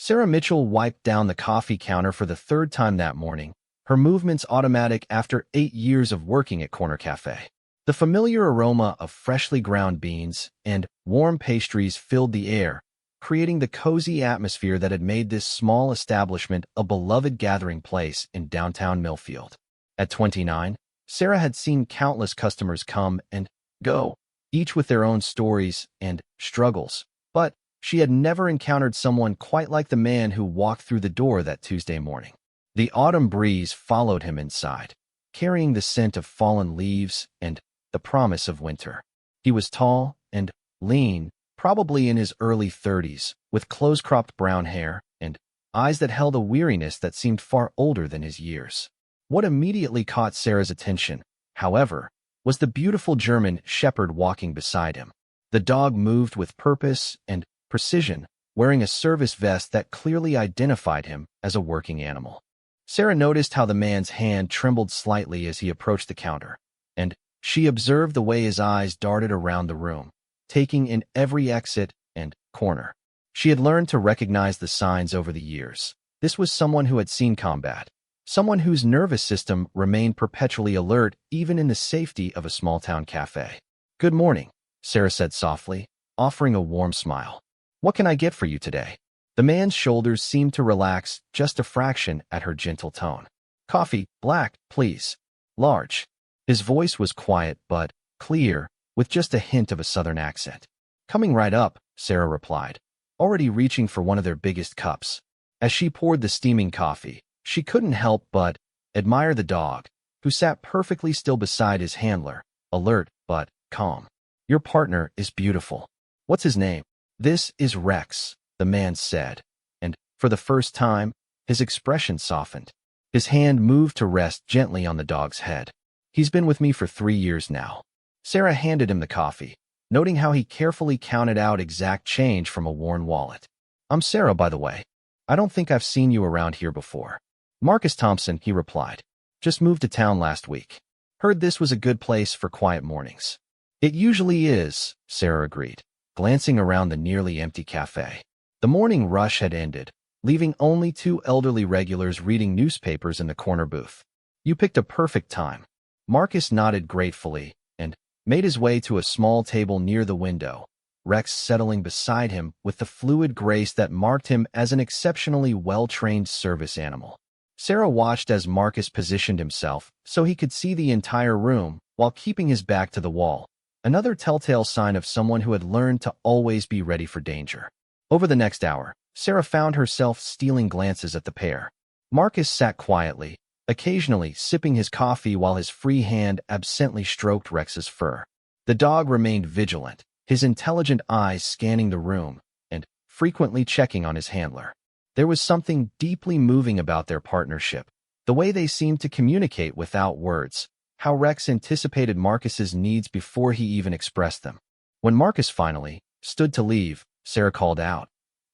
Sarah Mitchell wiped down the coffee counter for the third time that morning, her movements automatic after 8 years of working at Corner Café. The familiar aroma of freshly ground beans and warm pastries filled the air, creating the cozy atmosphere that had made this small establishment a beloved gathering place in downtown Millfield. At 29, Sarah had seen countless customers come and go, each with their own stories and struggles, but she had never encountered someone quite like the man who walked through the door that Tuesday morning. The autumn breeze followed him inside, carrying the scent of fallen leaves and the promise of winter. He was tall and lean, probably in his early 30s, with close-cropped brown hair and eyes that held a weariness that seemed far older than his years. What immediately caught Sarah's attention, however, was the beautiful German shepherd walking beside him. The dog moved with purpose and precision, wearing a service vest that clearly identified him as a working animal. Sarah noticed how the man's hand trembled slightly as he approached the counter, and she observed the way his eyes darted around the room, taking in every exit and corner. She had learned to recognize the signs over the years. This was someone who had seen combat, someone whose nervous system remained perpetually alert even in the safety of a small-town cafe. "Good morning," Sarah said softly, offering a warm smile. "What can I get for you today?" The man's shoulders seemed to relax just a fraction at her gentle tone. "Coffee, black, please. Large." His voice was quiet but clear, with just a hint of a southern accent. "Coming right up," Sarah replied, already reaching for one of their biggest cups. As she poured the steaming coffee, she couldn't help but admire the dog, who sat perfectly still beside his handler, alert but calm. "Your partner is beautiful. What's his name?" "This is Rex," the man said, and for the first time, his expression softened. His hand moved to rest gently on the dog's head. "He's been with me for 3 years now." Sarah handed him the coffee, noting how he carefully counted out exact change from a worn wallet. "I'm Sarah, by the way. I don't think I've seen you around here before." "Marcus Thompson," he replied. "Just moved to town last week. Heard this was a good place for quiet mornings." "It usually is," Sarah agreed, glancing around the nearly empty cafe. The morning rush had ended, leaving only 2 elderly regulars reading newspapers in the corner booth. "You picked a perfect time." Marcus nodded gratefully and made his way to a small table near the window, Rex settling beside him with the fluid grace that marked him as an exceptionally well-trained service animal. Sarah watched as Marcus positioned himself so he could see the entire room while keeping his back to the wall, another telltale sign of someone who had learned to always be ready for danger. Over the next hour, Sarah found herself stealing glances at the pair. Marcus sat quietly, occasionally sipping his coffee while his free hand absently stroked Rex's fur. The dog remained vigilant, his intelligent eyes scanning the room and frequently checking on his handler. There was something deeply moving about their partnership, the way they seemed to communicate without words, how Rex anticipated Marcus's needs before he even expressed them. When Marcus finally stood to leave, Sarah called out,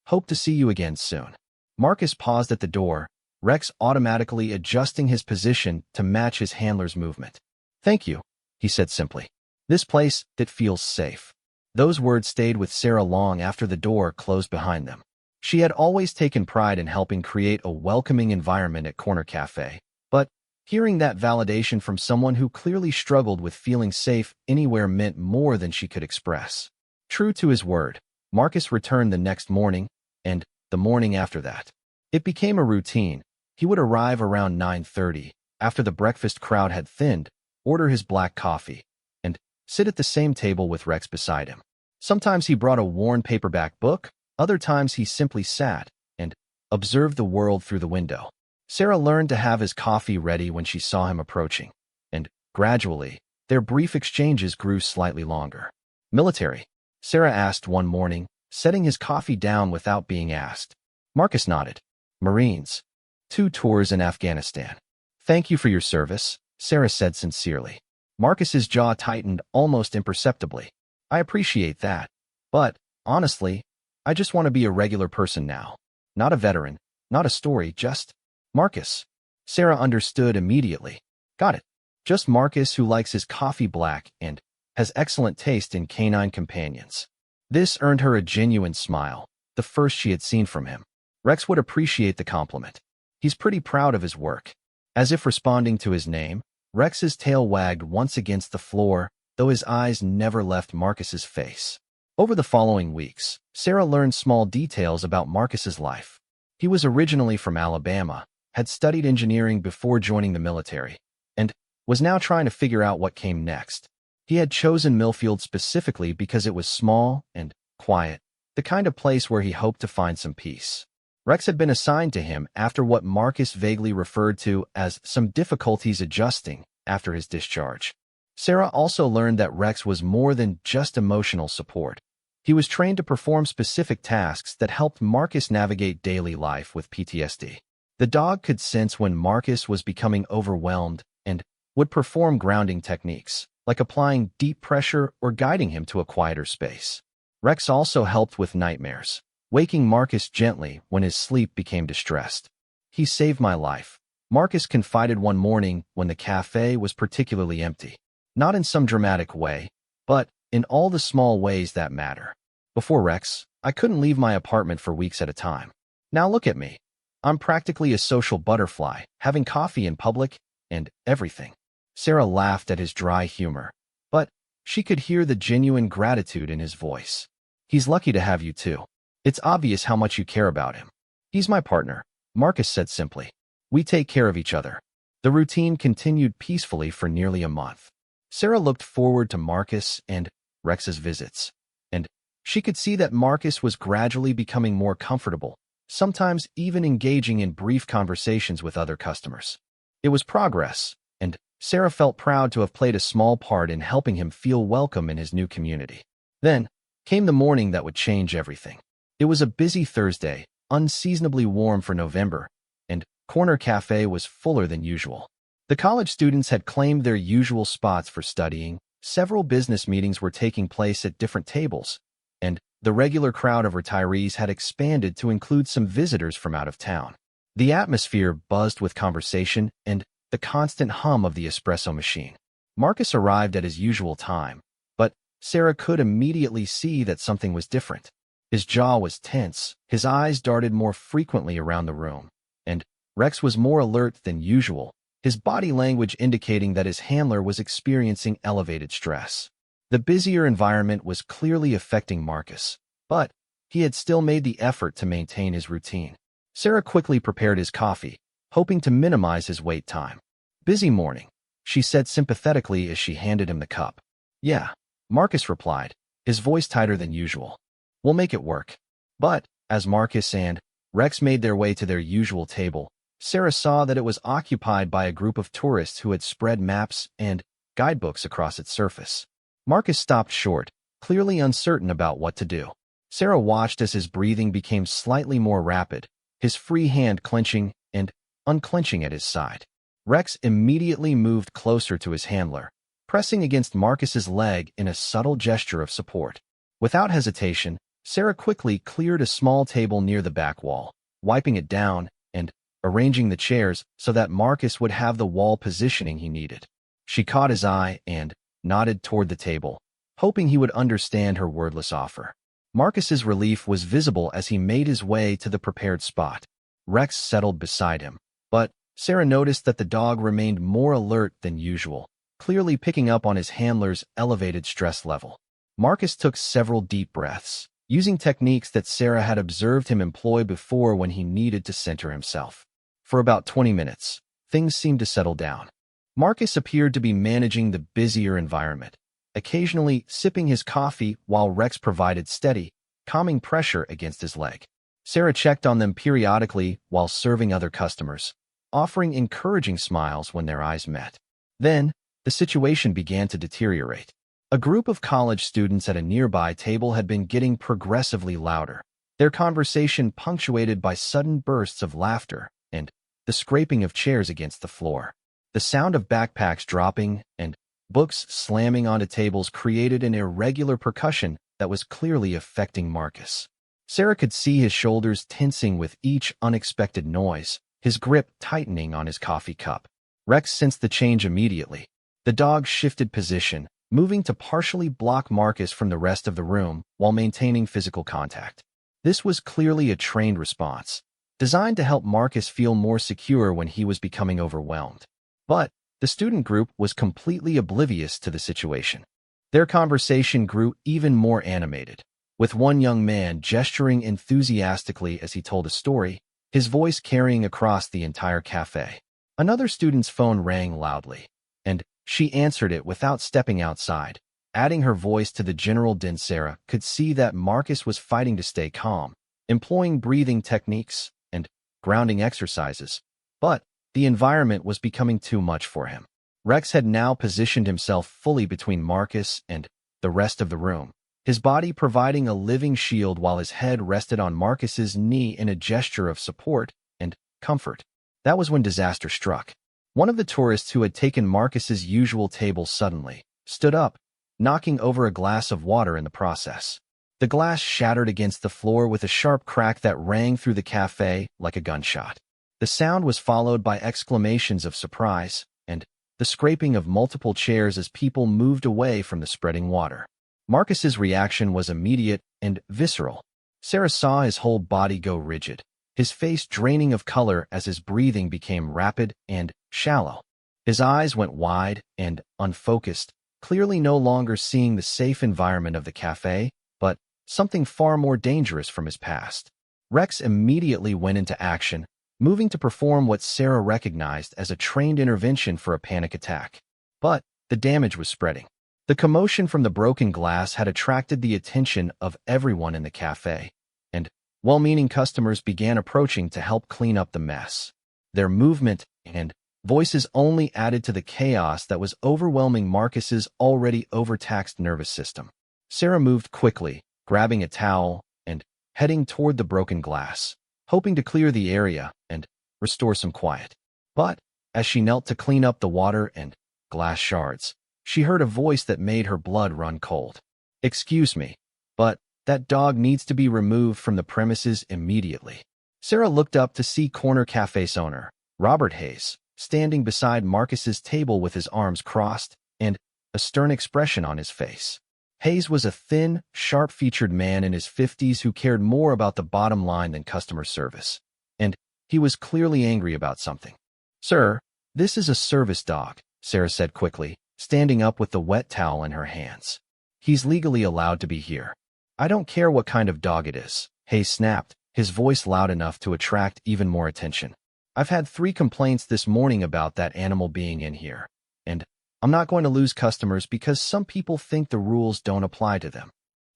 "Hope to see you again soon." Marcus paused at the door, Rex automatically adjusting his position to match his handler's movement. "Thank you," he said simply. "This place, it feels safe." Those words stayed with Sarah long after the door closed behind them. She had always taken pride in helping create a welcoming environment at Corner Café, but hearing that validation from someone who clearly struggled with feeling safe anywhere meant more than she could express. True to his word, Marcus returned the next morning, and the morning after that. It became a routine. He would arrive around 9:30, after the breakfast crowd had thinned, order his black coffee, and sit at the same table with Rex beside him. Sometimes he brought a worn paperback book, other times he simply sat and observed the world through the window. Sarah learned to have his coffee ready when she saw him approaching, and gradually, their brief exchanges grew slightly longer. "Military?" Sarah asked one morning, setting his coffee down without being asked. Marcus nodded. "Marines. 2 tours in Afghanistan." "Thank you for your service," Sarah said sincerely. Marcus's jaw tightened almost imperceptibly. "I appreciate that. But, honestly, I just want to be a regular person now. Not a veteran, not a story, just Marcus." Sarah understood immediately. "Got it. Just Marcus who likes his coffee black and has excellent taste in canine companions." This earned her a genuine smile, the first she had seen from him. Rex would appreciate the compliment. He's pretty proud of his work. As if responding to his name, Rex's tail wagged once against the floor, though his eyes never left Marcus's face. Over the following weeks, Sarah learned small details about Marcus's life. He was originally from Alabama, had studied engineering before joining the military, and was now trying to figure out what came next. He had chosen Millfield specifically because it was small and quiet, the kind of place where he hoped to find some peace. Rex had been assigned to him after what Marcus vaguely referred to as some difficulties adjusting after his discharge. Sarah also learned that Rex was more than just emotional support. He was trained to perform specific tasks that helped Marcus navigate daily life with PTSD. The dog could sense when Marcus was becoming overwhelmed and would perform grounding techniques, like applying deep pressure or guiding him to a quieter space. Rex also helped with nightmares, waking Marcus gently when his sleep became distressed. "He saved my life," Marcus confided one morning when the cafe was particularly empty. Not in some dramatic way, but in all the small ways that matter. "Before Rex, I couldn't leave my apartment for weeks at a time. Now look at me. I'm practically a social butterfly, having coffee in public and everything." Sarah laughed at his dry humor, but she could hear the genuine gratitude in his voice. "He's lucky to have you too. It's obvious how much you care about him." "He's my partner," Marcus said simply. "We take care of each other." The routine continued peacefully for nearly a month. Sarah looked forward to Marcus and Rex's visits, and she could see that Marcus was gradually becoming more comfortable, sometimes even engaging in brief conversations with other customers. It was progress, and Sarah felt proud to have played a small part in helping him feel welcome in his new community. Then came the morning that would change everything. It was a busy Thursday, unseasonably warm for November, and Corner Cafe was fuller than usual. The college students had claimed their usual spots for studying, several business meetings were taking place at different tables, and the regular crowd of retirees had expanded to include some visitors from out of town. The atmosphere buzzed with conversation and the constant hum of the espresso machine. Marcus arrived at his usual time, but Sarah could immediately see that something was different. His jaw was tense, his eyes darted more frequently around the room, and Rex was more alert than usual, his body language indicating that his handler was experiencing elevated stress. The busier environment was clearly affecting Marcus, but he had still made the effort to maintain his routine. Sarah quickly prepared his coffee, hoping to minimize his wait time. "Busy morning," she said sympathetically as she handed him the cup. "Yeah," Marcus replied, his voice tighter than usual. "We'll make it work." But as Marcus and Rex made their way to their usual table, Sarah saw that it was occupied by a group of tourists who had spread maps and guidebooks across its surface. Marcus stopped short, clearly uncertain about what to do. Sarah watched as his breathing became slightly more rapid, his free hand clenching and unclenching at his side. Rex immediately moved closer to his handler, pressing against Marcus's leg in a subtle gesture of support. Without hesitation, Sarah quickly cleared a small table near the back wall, wiping it down and arranging the chairs so that Marcus would have the wall positioning he needed. She caught his eye and nodded toward the table, hoping he would understand her wordless offer. Marcus's relief was visible as he made his way to the prepared spot. Rex settled beside him, but Sarah noticed that the dog remained more alert than usual, clearly picking up on his handler's elevated stress level. Marcus took several deep breaths, using techniques that Sarah had observed him employ before when he needed to center himself. For about 20 minutes, things seemed to settle down. Marcus appeared to be managing the busier environment, occasionally sipping his coffee while Rex provided steady, calming pressure against his leg. Sarah checked on them periodically while serving other customers, offering encouraging smiles when their eyes met. Then, the situation began to deteriorate. A group of college students at a nearby table had been getting progressively louder, their conversation punctuated by sudden bursts of laughter and the scraping of chairs against the floor. The sound of backpacks dropping and books slamming onto tables created an irregular percussion that was clearly affecting Marcus. Sarah could see his shoulders tensing with each unexpected noise, his grip tightening on his coffee cup. Rex sensed the change immediately. The dog shifted position, moving to partially block Marcus from the rest of the room while maintaining physical contact. This was clearly a trained response, designed to help Marcus feel more secure when he was becoming overwhelmed. But the student group was completely oblivious to the situation. Their conversation grew even more animated, with one young man gesturing enthusiastically as he told a story, his voice carrying across the entire cafe. Another student's phone rang loudly, and she answered it without stepping outside. Adding her voice to the general din, Sarah could see that Marcus was fighting to stay calm, employing breathing techniques and grounding exercises, but the environment was becoming too much for him. Rex had now positioned himself fully between Marcus and the rest of the room, his body providing a living shield while his head rested on Marcus's knee in a gesture of support and comfort. That was when disaster struck. One of the tourists who had taken Marcus's usual table suddenly stood up, knocking over a glass of water in the process. The glass shattered against the floor with a sharp crack that rang through the cafe like a gunshot. The sound was followed by exclamations of surprise and the scraping of multiple chairs as people moved away from the spreading water. Marcus's reaction was immediate and visceral. Sarah saw his whole body go rigid, his face draining of color as his breathing became rapid and shallow. His eyes went wide and unfocused, clearly no longer seeing the safe environment of the cafe, but something far more dangerous from his past. Rex immediately went into action, moving to perform what Sarah recognized as a trained intervention for a panic attack. But the damage was spreading. The commotion from the broken glass had attracted the attention of everyone in the cafe, and well-meaning customers began approaching to help clean up the mess. Their movement and voices only added to the chaos that was overwhelming Marcus's already overtaxed nervous system. Sarah moved quickly, grabbing a towel and heading toward the broken glass, hoping to clear the area and restore some quiet. But as she knelt to clean up the water and glass shards, she heard a voice that made her blood run cold. "Excuse me, but that dog needs to be removed from the premises immediately." Sarah looked up to see Corner Cafe's owner, Robert Hayes, standing beside Marcus's table with his arms crossed and a stern expression on his face. Hayes was a thin, sharp-featured man in his 50s who cared more about the bottom line than customer service, and he was clearly angry about something. "Sir, this is a service dog," Sarah said quickly, standing up with the wet towel in her hands. "He's legally allowed to be here." "I don't care what kind of dog it is," Hayes snapped, his voice loud enough to attract even more attention. "I've had 3 complaints this morning about that animal being in here, and I'm not going to lose customers because some people think the rules don't apply to them."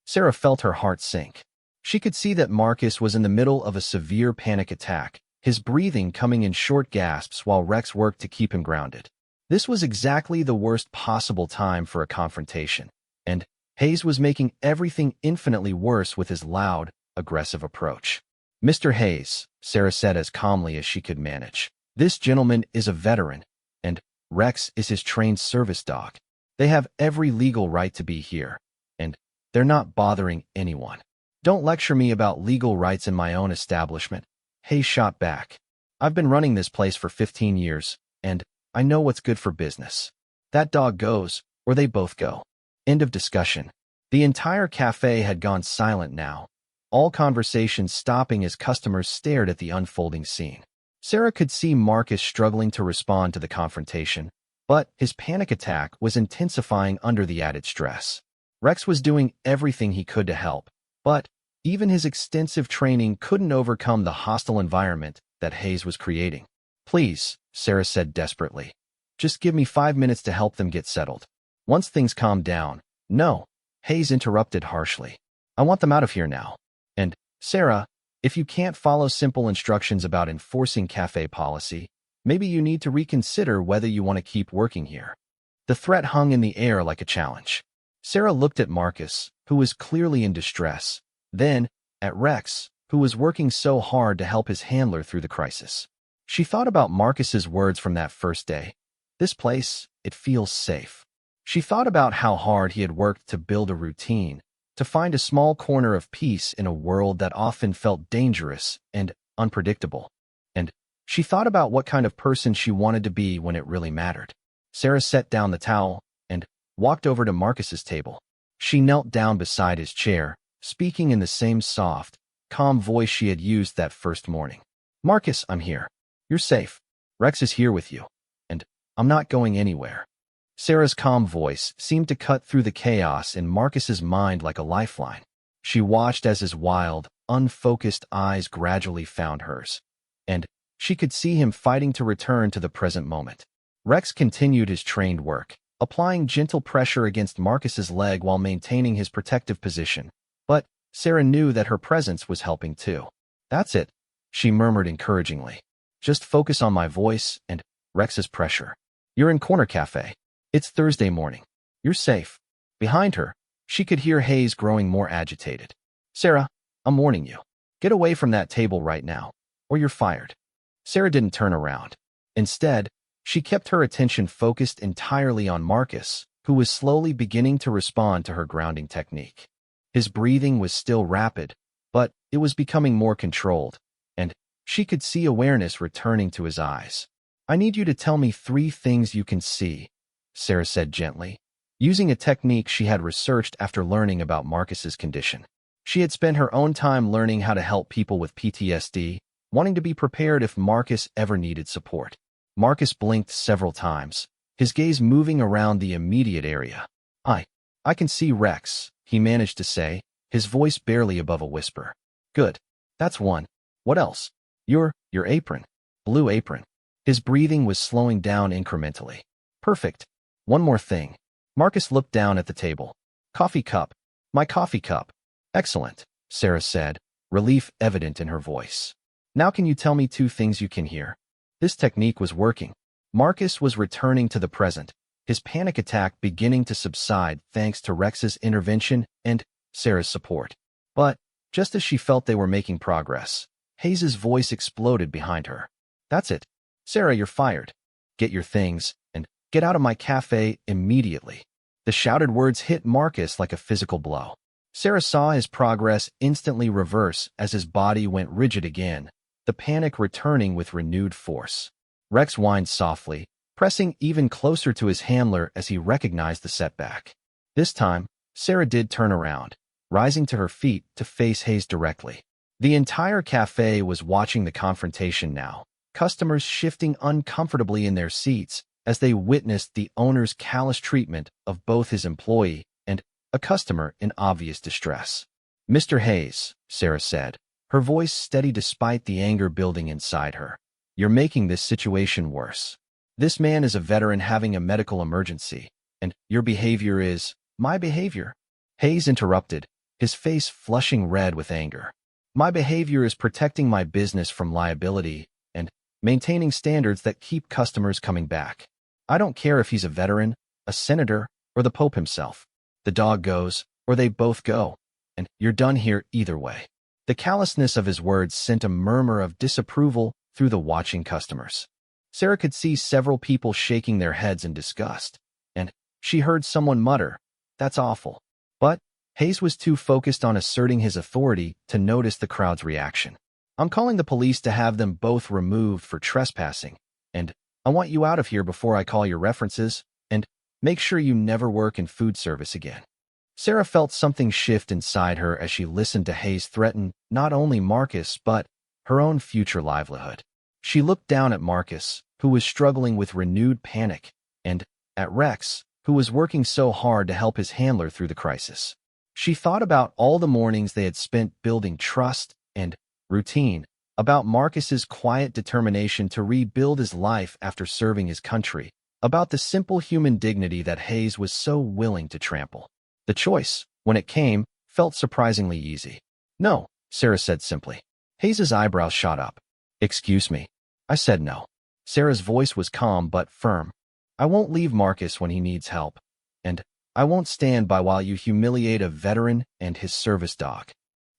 Sarah felt her heart sink. She could see that Marcus was in the middle of a severe panic attack, his breathing coming in short gasps while Rex worked to keep him grounded. This was exactly the worst possible time for a confrontation, and Hayes was making everything infinitely worse with his loud, aggressive approach. "Mr. Hayes," Sarah said as calmly as she could manage, "this gentleman is a veteran, and Rex is his trained service dog. They have every legal right to be here, and they're not bothering anyone." "Don't lecture me about legal rights in my own establishment," Hayes shot back. "I've been running this place for 15 years, and I know what's good for business. That dog goes, or they both go." End of discussion. The entire cafe had gone silent now, all conversations stopping as customers stared at the unfolding scene. Sarah could see Marcus struggling to respond to the confrontation, but his panic attack was intensifying under the added stress. Rex was doing everything he could to help, but even his extensive training couldn't overcome the hostile environment that Hayes was creating. "Please," Sarah said desperately, "just give me 5 minutes to help them get settled. Once things calm down." "No," Hayes interrupted harshly. "I want them out of here now. And, Sarah, if you can't follow simple instructions about enforcing cafe policy, maybe you need to reconsider whether you want to keep working here." The threat hung in the air like a challenge. Sarah looked at Marcus, who was clearly in distress, then at Rex, who was working so hard to help his handler through the crisis. She thought about Marcus's words from that first day. "This place, it feels safe." She thought about how hard he had worked to build a routine, to find a small corner of peace in a world that often felt dangerous and unpredictable. And she thought about what kind of person she wanted to be when it really mattered. Sarah set down the towel and walked over to Marcus's table. She knelt down beside his chair, speaking in the same soft, calm voice she had used that first morning. Marcus, I'm here. You're safe. Rex is here with you. And I'm not going anywhere. Sarah's calm voice seemed to cut through the chaos in Marcus's mind like a lifeline. She watched as his wild, unfocused eyes gradually found hers. And she could see him fighting to return to the present moment. Rex continued his trained work, applying gentle pressure against Marcus's leg while maintaining his protective position. But Sarah knew that her presence was helping too. That's it, she murmured encouragingly. Just focus on my voice and Rex's pressure. You're in Corner Café. It's Thursday morning. You're safe. Behind her, she could hear Hayes growing more agitated. Sarah, I'm warning you. Get away from that table right now, or you're fired. Sarah didn't turn around. Instead, she kept her attention focused entirely on Marcus, who was slowly beginning to respond to her grounding technique. His breathing was still rapid, but it was becoming more controlled, and she could see awareness returning to his eyes. I need you to tell me 3 things you can see, Sarah said gently, using a technique she had researched after learning about Marcus's condition. She had spent her own time learning how to help people with PTSD, wanting to be prepared if Marcus ever needed support. Marcus blinked several times, his gaze moving around the immediate area. I can see Rex, he managed to say, his voice barely above a whisper. Good. That's 1. What else? Your apron. Blue apron. His breathing was slowing down incrementally. Perfect. 1 more thing. Marcus looked down at the table. Coffee cup. My coffee cup. Excellent, Sarah said, relief evident in her voice. Now can you tell me 2 things you can hear? This technique was working. Marcus was returning to the present, his panic attack beginning to subside thanks to Rex's intervention and Sarah's support. But just as she felt they were making progress, Hayes's voice exploded behind her. That's it. Sarah, you're fired. Get your things and get out of my cafe immediately. The shouted words hit Marcus like a physical blow. Sarah saw his progress instantly reverse as his body went rigid again, the panic returning with renewed force. Rex whined softly, pressing even closer to his handler as he recognized the setback. This time, Sarah did turn around, rising to her feet to face Hayes directly. The entire cafe was watching the confrontation now, customers shifting uncomfortably in their seats as they witnessed the owner's callous treatment of both his employee and a customer in obvious distress. Mr. Hayes, Sarah said, her voice steady despite the anger building inside her. You're making this situation worse. This man is a veteran having a medical emergency, and your behavior is my behavior. Hayes interrupted, his face flushing red with anger. My behavior is protecting my business from liability and maintaining standards that keep customers coming back. I don't care if he's a veteran, a senator, or the Pope himself. The dog goes, or they both go, and you're done here either way. The callousness of his words sent a murmur of disapproval through the watching customers. Sarah could see several people shaking their heads in disgust, and she heard someone mutter, "That's awful." But Hayes was too focused on asserting his authority to notice the crowd's reaction. I'm calling the police to have them both removed for trespassing, and I want you out of here before I call your references, and make sure you never work in food service again. Sarah felt something shift inside her as she listened to Hayes threaten not only Marcus but her own future livelihood. She looked down at Marcus, who was struggling with renewed panic, and at Rex, who was working so hard to help his handler through the crisis. She thought about all the mornings they had spent building trust and routine, about Marcus's quiet determination to rebuild his life after serving his country, about the simple human dignity that Hayes was so willing to trample. The choice, when it came, felt surprisingly easy. No, Sarah said simply. Hayes's eyebrows shot up. Excuse me. I said no. Sarah's voice was calm but firm. I won't leave Marcus when he needs help, and I won't stand by while you humiliate a veteran and his service dog.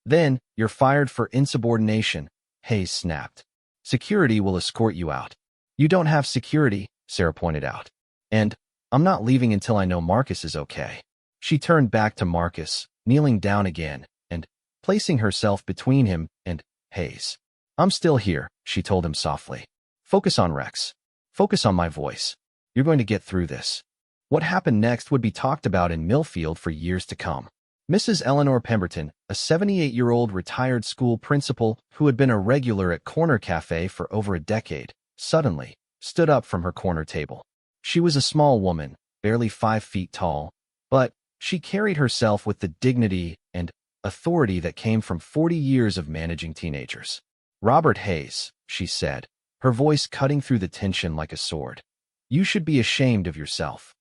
Then, you're fired for insubordination, Hayes snapped. Security will escort you out. You don't have security, Sarah pointed out. And I'm not leaving until I know Marcus is okay. She turned back to Marcus, kneeling down again, and placing herself between him and Hayes. I'm still here, she told him softly. Focus on Rex. Focus on my voice. You're going to get through this. What happened next would be talked about in Millfield for years to come. Mrs. Eleanor Pemberton, a 78-year-old retired school principal who had been a regular at Corner Café for over a decade, suddenly stood up from her corner table. She was a small woman, barely 5 feet tall, but she carried herself with the dignity and authority that came from 40 years of managing teenagers. "Robert Hayes," she said, her voice cutting through the tension like a sword. "You should be ashamed of yourself."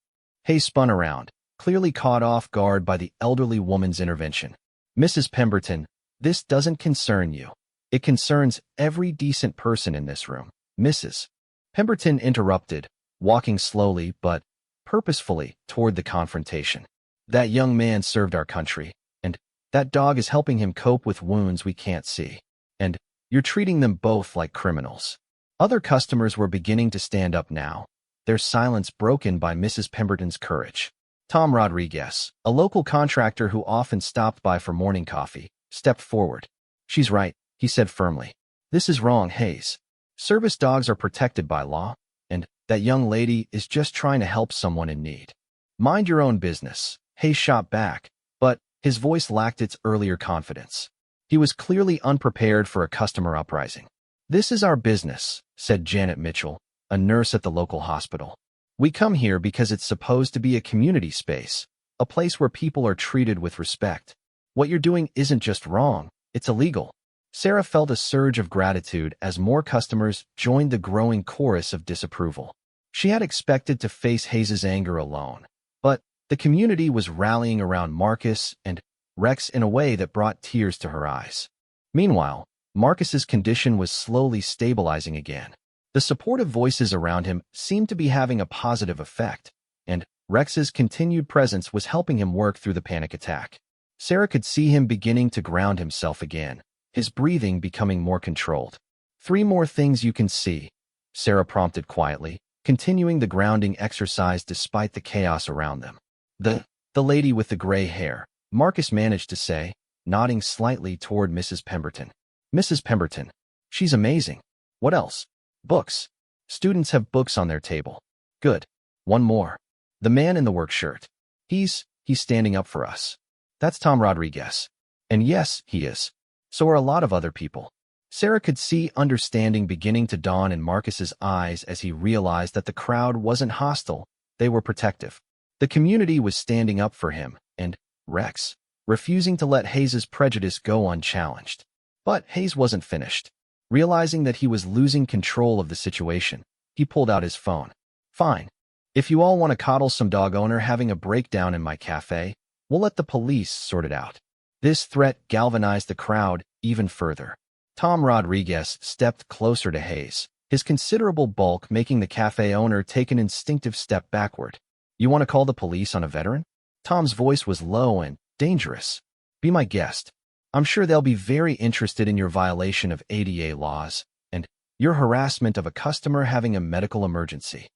Hayes spun around, clearly caught off guard by the elderly woman's intervention. "Mrs. Pemberton, this doesn't concern you. It concerns every decent person in this room." Mrs. Pemberton interrupted, walking slowly but purposefully toward the confrontation. "That young man served our country, and that dog is helping him cope with wounds we can't see. And you're treating them both like criminals." Other customers were beginning to stand up now, their silence broken by Mrs. Pemberton's courage. Tom Rodriguez, a local contractor who often stopped by for morning coffee, stepped forward. "She's right," he said firmly. "This is wrong, Hayes. Service dogs are protected by law, and that young lady is just trying to help someone in need." "Mind your own business," Hayes shot back, but his voice lacked its earlier confidence. He was clearly unprepared for a customer uprising. "This is our business," said Janet Mitchell, a nurse at the local hospital. "We come here because it's supposed to be a community space, a place where people are treated with respect. What you're doing isn't just wrong, it's illegal." Sarah felt a surge of gratitude as more customers joined the growing chorus of disapproval. She had expected to face Hayes's anger alone, but the community was rallying around Marcus and Rex in a way that brought tears to her eyes. Meanwhile, Marcus's condition was slowly stabilizing again. The supportive voices around him seemed to be having a positive effect, and Rex's continued presence was helping him work through the panic attack. Sarah could see him beginning to ground himself again, his breathing becoming more controlled. "3 more things you can see," Sarah prompted quietly, continuing the grounding exercise despite the chaos around them. The lady with the gray hair," Marcus managed to say, nodding slightly toward Mrs. Pemberton. "Mrs. Pemberton. She's amazing. What else?" "Books. Students have books on their table." "Good. One more. The man in the work shirt. He's standing up for us." "That's Tom Rodriguez." "And yes, he is. So are a lot of other people." Sarah could see understanding beginning to dawn in Marcus's eyes as he realized that the crowd wasn't hostile, they were protective. The community was standing up for him, and Rex, refusing to let Hayes's prejudice go unchallenged. But Hayes wasn't finished. Realizing that he was losing control of the situation, he pulled out his phone. "Fine. If you all want to coddle some dog owner having a breakdown in my cafe, we'll let the police sort it out." This threat galvanized the crowd even further. Tom Rodriguez stepped closer to Hayes, his considerable bulk making the cafe owner take an instinctive step backward. "You want to call the police on a veteran?" Tom's voice was low and dangerous. "Be my guest. I'm sure they'll be very interested in your violation of ADA laws and your harassment of a customer having a medical emergency.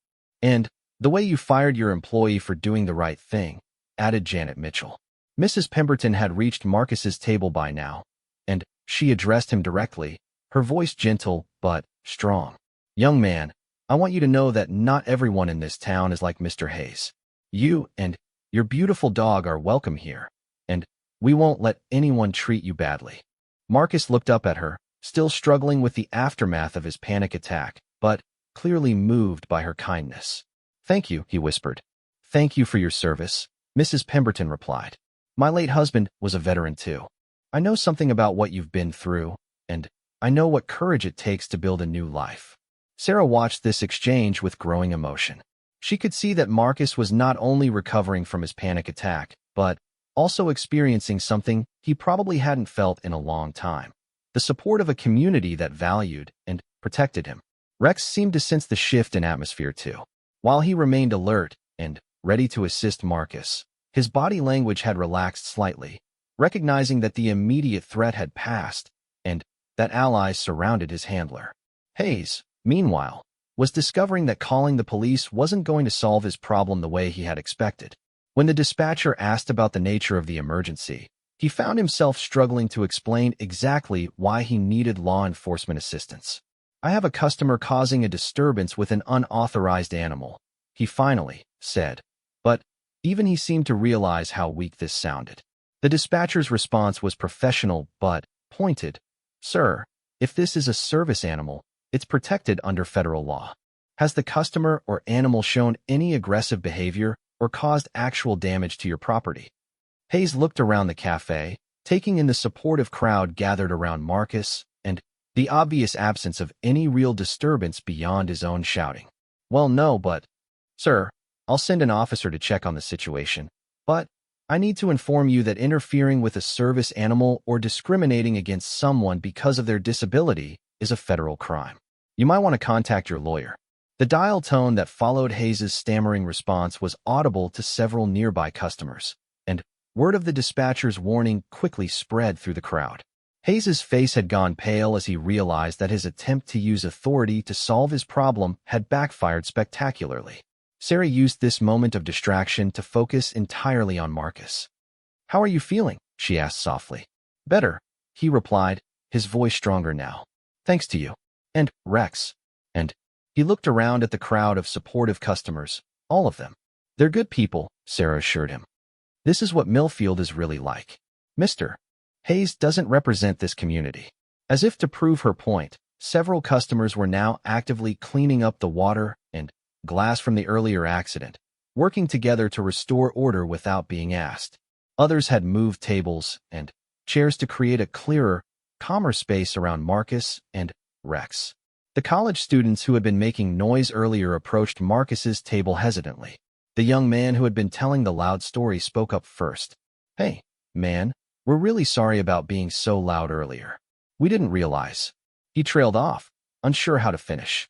And the way you fired your employee for doing the right thing," added Janet Mitchell. Mrs. Pemberton had reached Marcus's table by now, and she addressed him directly, her voice gentle but strong. "Young man, I want you to know that not everyone in this town is like Mr. Hayes. You and your beautiful dog are welcome here, and we won't let anyone treat you badly." Marcus looked up at her, still struggling with the aftermath of his panic attack, but clearly moved by her kindness. "Thank you," he whispered. "Thank you for your service," Mrs. Pemberton replied. "My late husband was a veteran too. I know something about what you've been through, and I know what courage it takes to build a new life." Sarah watched this exchange with growing emotion. She could see that Marcus was not only recovering from his panic attack, but also experiencing something he probably hadn't felt in a long time: the support of a community that valued and protected him. Rex seemed to sense the shift in atmosphere too. While he remained alert and ready to assist Marcus, his body language had relaxed slightly, recognizing that the immediate threat had passed and that allies surrounded his handler. Hayes, meanwhile, was discovering that calling the police wasn't going to solve his problem the way he had expected. When the dispatcher asked about the nature of the emergency, he found himself struggling to explain exactly why he needed law enforcement assistance. "I have a customer causing a disturbance with an unauthorized animal," he finally said, but even he seemed to realize how weak this sounded. The dispatcher's response was professional but pointed. Sir, if this is a service animal, it's protected under federal law. Has the customer or animal shown any aggressive behavior or caused actual damage to your property? Hayes looked around the cafe, taking in the supportive crowd gathered around Marcus and the obvious absence of any real disturbance beyond his own shouting. Well, no, but, sir, I'll send an officer to check on the situation, but I need to inform you that interfering with a service animal or discriminating against someone because of their disability is a federal crime. You might want to contact your lawyer. The dial tone that followed Hayes's stammering response was audible to several nearby customers, and word of the dispatcher's warning quickly spread through the crowd. Hayes's face had gone pale as he realized that his attempt to use authority to solve his problem had backfired spectacularly. Sarah used this moment of distraction to focus entirely on Marcus. "How are you feeling?" she asked softly. "Better," he replied, his voice stronger now. "Thanks to you. And Rex." And he looked around at the crowd of supportive customers, all of them. "They're good people," Sarah assured him. "This is what Millfield is really like. Mr. Hayes doesn't represent this community." As if to prove her point, several customers were now actively cleaning up the water and glass from the earlier accident, working together to restore order without being asked. Others had moved tables and chairs to create a clearer, calmer space around Marcus and Rex. The college students who had been making noise earlier approached Marcus's table hesitantly. The young man who had been telling the loud story spoke up first. "Hey, man, we're really sorry about being so loud earlier. We didn't realize." He trailed off, unsure how to finish.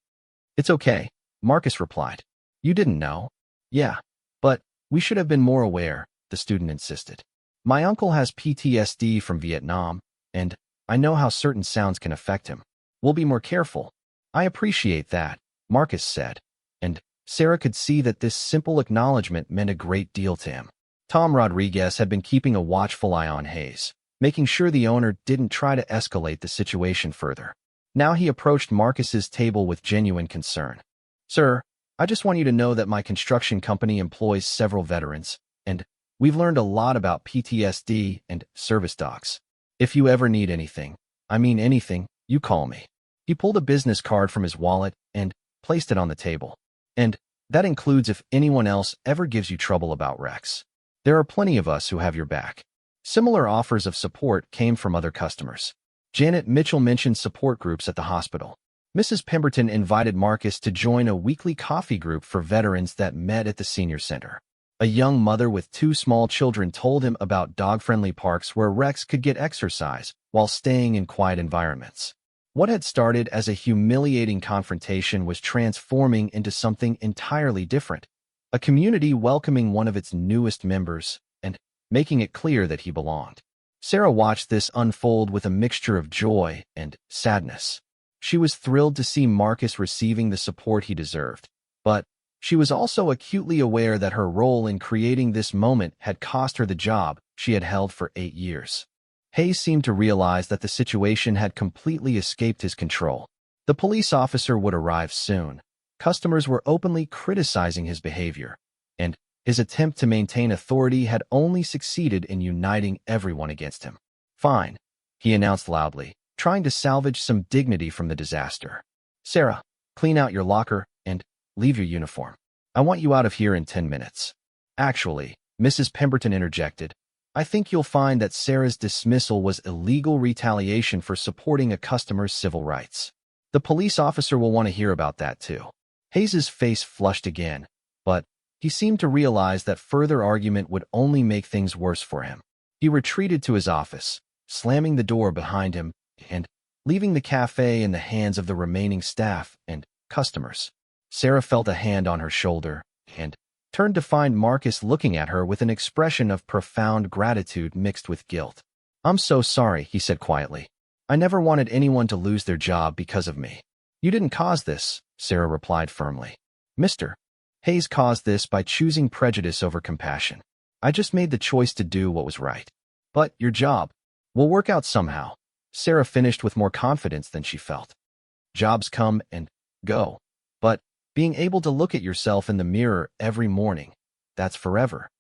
"It's okay," Marcus replied. "You didn't know?" "Yeah, but we should have been more aware," the student insisted. "My uncle has PTSD from Vietnam, and I know how certain sounds can affect him. We'll be more careful." "I appreciate that," Marcus said, and Sarah could see that this simple acknowledgement meant a great deal to him. Tom Rodriguez had been keeping a watchful eye on Hayes, making sure the owner didn't try to escalate the situation further. Now he approached Marcus's table with genuine concern. "Sir, I just want you to know that my construction company employs several veterans, and we've learned a lot about PTSD and service dogs. If you ever need anything, I mean anything, you call me." He pulled a business card from his wallet and placed it on the table. "And that includes if anyone else ever gives you trouble about Rex. There are plenty of us who have your back." Similar offers of support came from other customers. Janet Mitchell mentioned support groups at the hospital. Mrs. Pemberton invited Marcus to join a weekly coffee group for veterans that met at the senior center. A young mother with 2 small children told him about dog-friendly parks where Rex could get exercise while staying in quiet environments. What had started as a humiliating confrontation was transforming into something entirely different, a community welcoming one of its newest members and making it clear that he belonged. Sarah watched this unfold with a mixture of joy and sadness. She was thrilled to see Marcus receiving the support he deserved, but she was also acutely aware that her role in creating this moment had cost her the job she had held for 8 years. Hayes seemed to realize that the situation had completely escaped his control. The police officer would arrive soon. Customers were openly criticizing his behavior, and his attempt to maintain authority had only succeeded in uniting everyone against him. "Fine," he announced loudly, trying to salvage some dignity from the disaster. "Sarah, clean out your locker and leave your uniform. I want you out of here in 10 minutes. "Actually," Mrs. Pemberton interjected, "I think you'll find that Sarah's dismissal was illegal retaliation for supporting a customer's civil rights. The police officer will want to hear about that too." Hayes's face flushed again, but he seemed to realize that further argument would only make things worse for him. He retreated to his office, slamming the door behind him and leaving the cafe in the hands of the remaining staff and customers. Sarah felt a hand on her shoulder and turned to find Marcus looking at her with an expression of profound gratitude mixed with guilt. "I'm so sorry," he said quietly. "I never wanted anyone to lose their job because of me." "You didn't cause this," Sarah replied firmly. "Mr. Hayes caused this by choosing prejudice over compassion. I just made the choice to do what was right. But your job will work out somehow," Sarah finished with more confidence than she felt. "Jobs come and go, but being able to look at yourself in the mirror every morning, that's forever."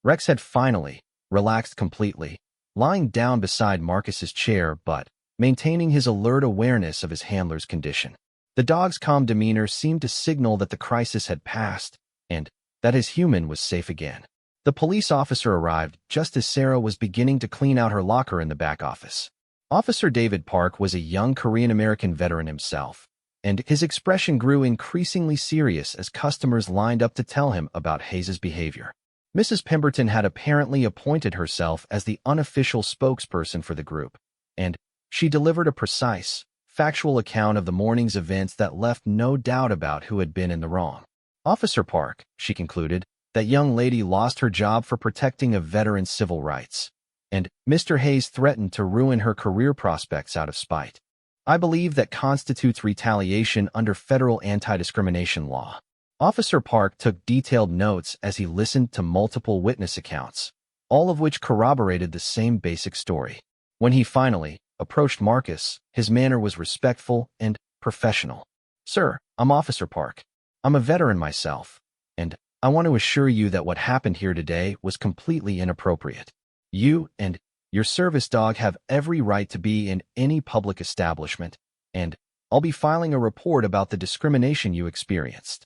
Rex had finally relaxed completely, lying down beside Marcus's chair but maintaining his alert awareness of his handler's condition. The dog's calm demeanor seemed to signal that the crisis had passed and that his human was safe again. The police officer arrived just as Sarah was beginning to clean out her locker in the back office. Officer David Park was a young Korean-American veteran himself, and his expression grew increasingly serious as customers lined up to tell him about Hayes's behavior. Mrs. Pemberton had apparently appointed herself as the unofficial spokesperson for the group, and she delivered a precise, factual account of the morning's events that left no doubt about who had been in the wrong. Officer Park, she concluded, that young lady lost her job for protecting a veteran's civil rights, and Mr. Hayes threatened to ruin her career prospects out of spite. I believe that constitutes retaliation under federal anti-discrimination law. Officer Park took detailed notes as he listened to multiple witness accounts, all of which corroborated the same basic story. When he finally approached Marcus, his manner was respectful and professional. "Sir, I'm Officer Park. I'm a veteran myself, and I want to assure you that what happened here today was completely inappropriate. You and your service dog have every right to be in any public establishment, and I'll be filing a report about the discrimination you experienced."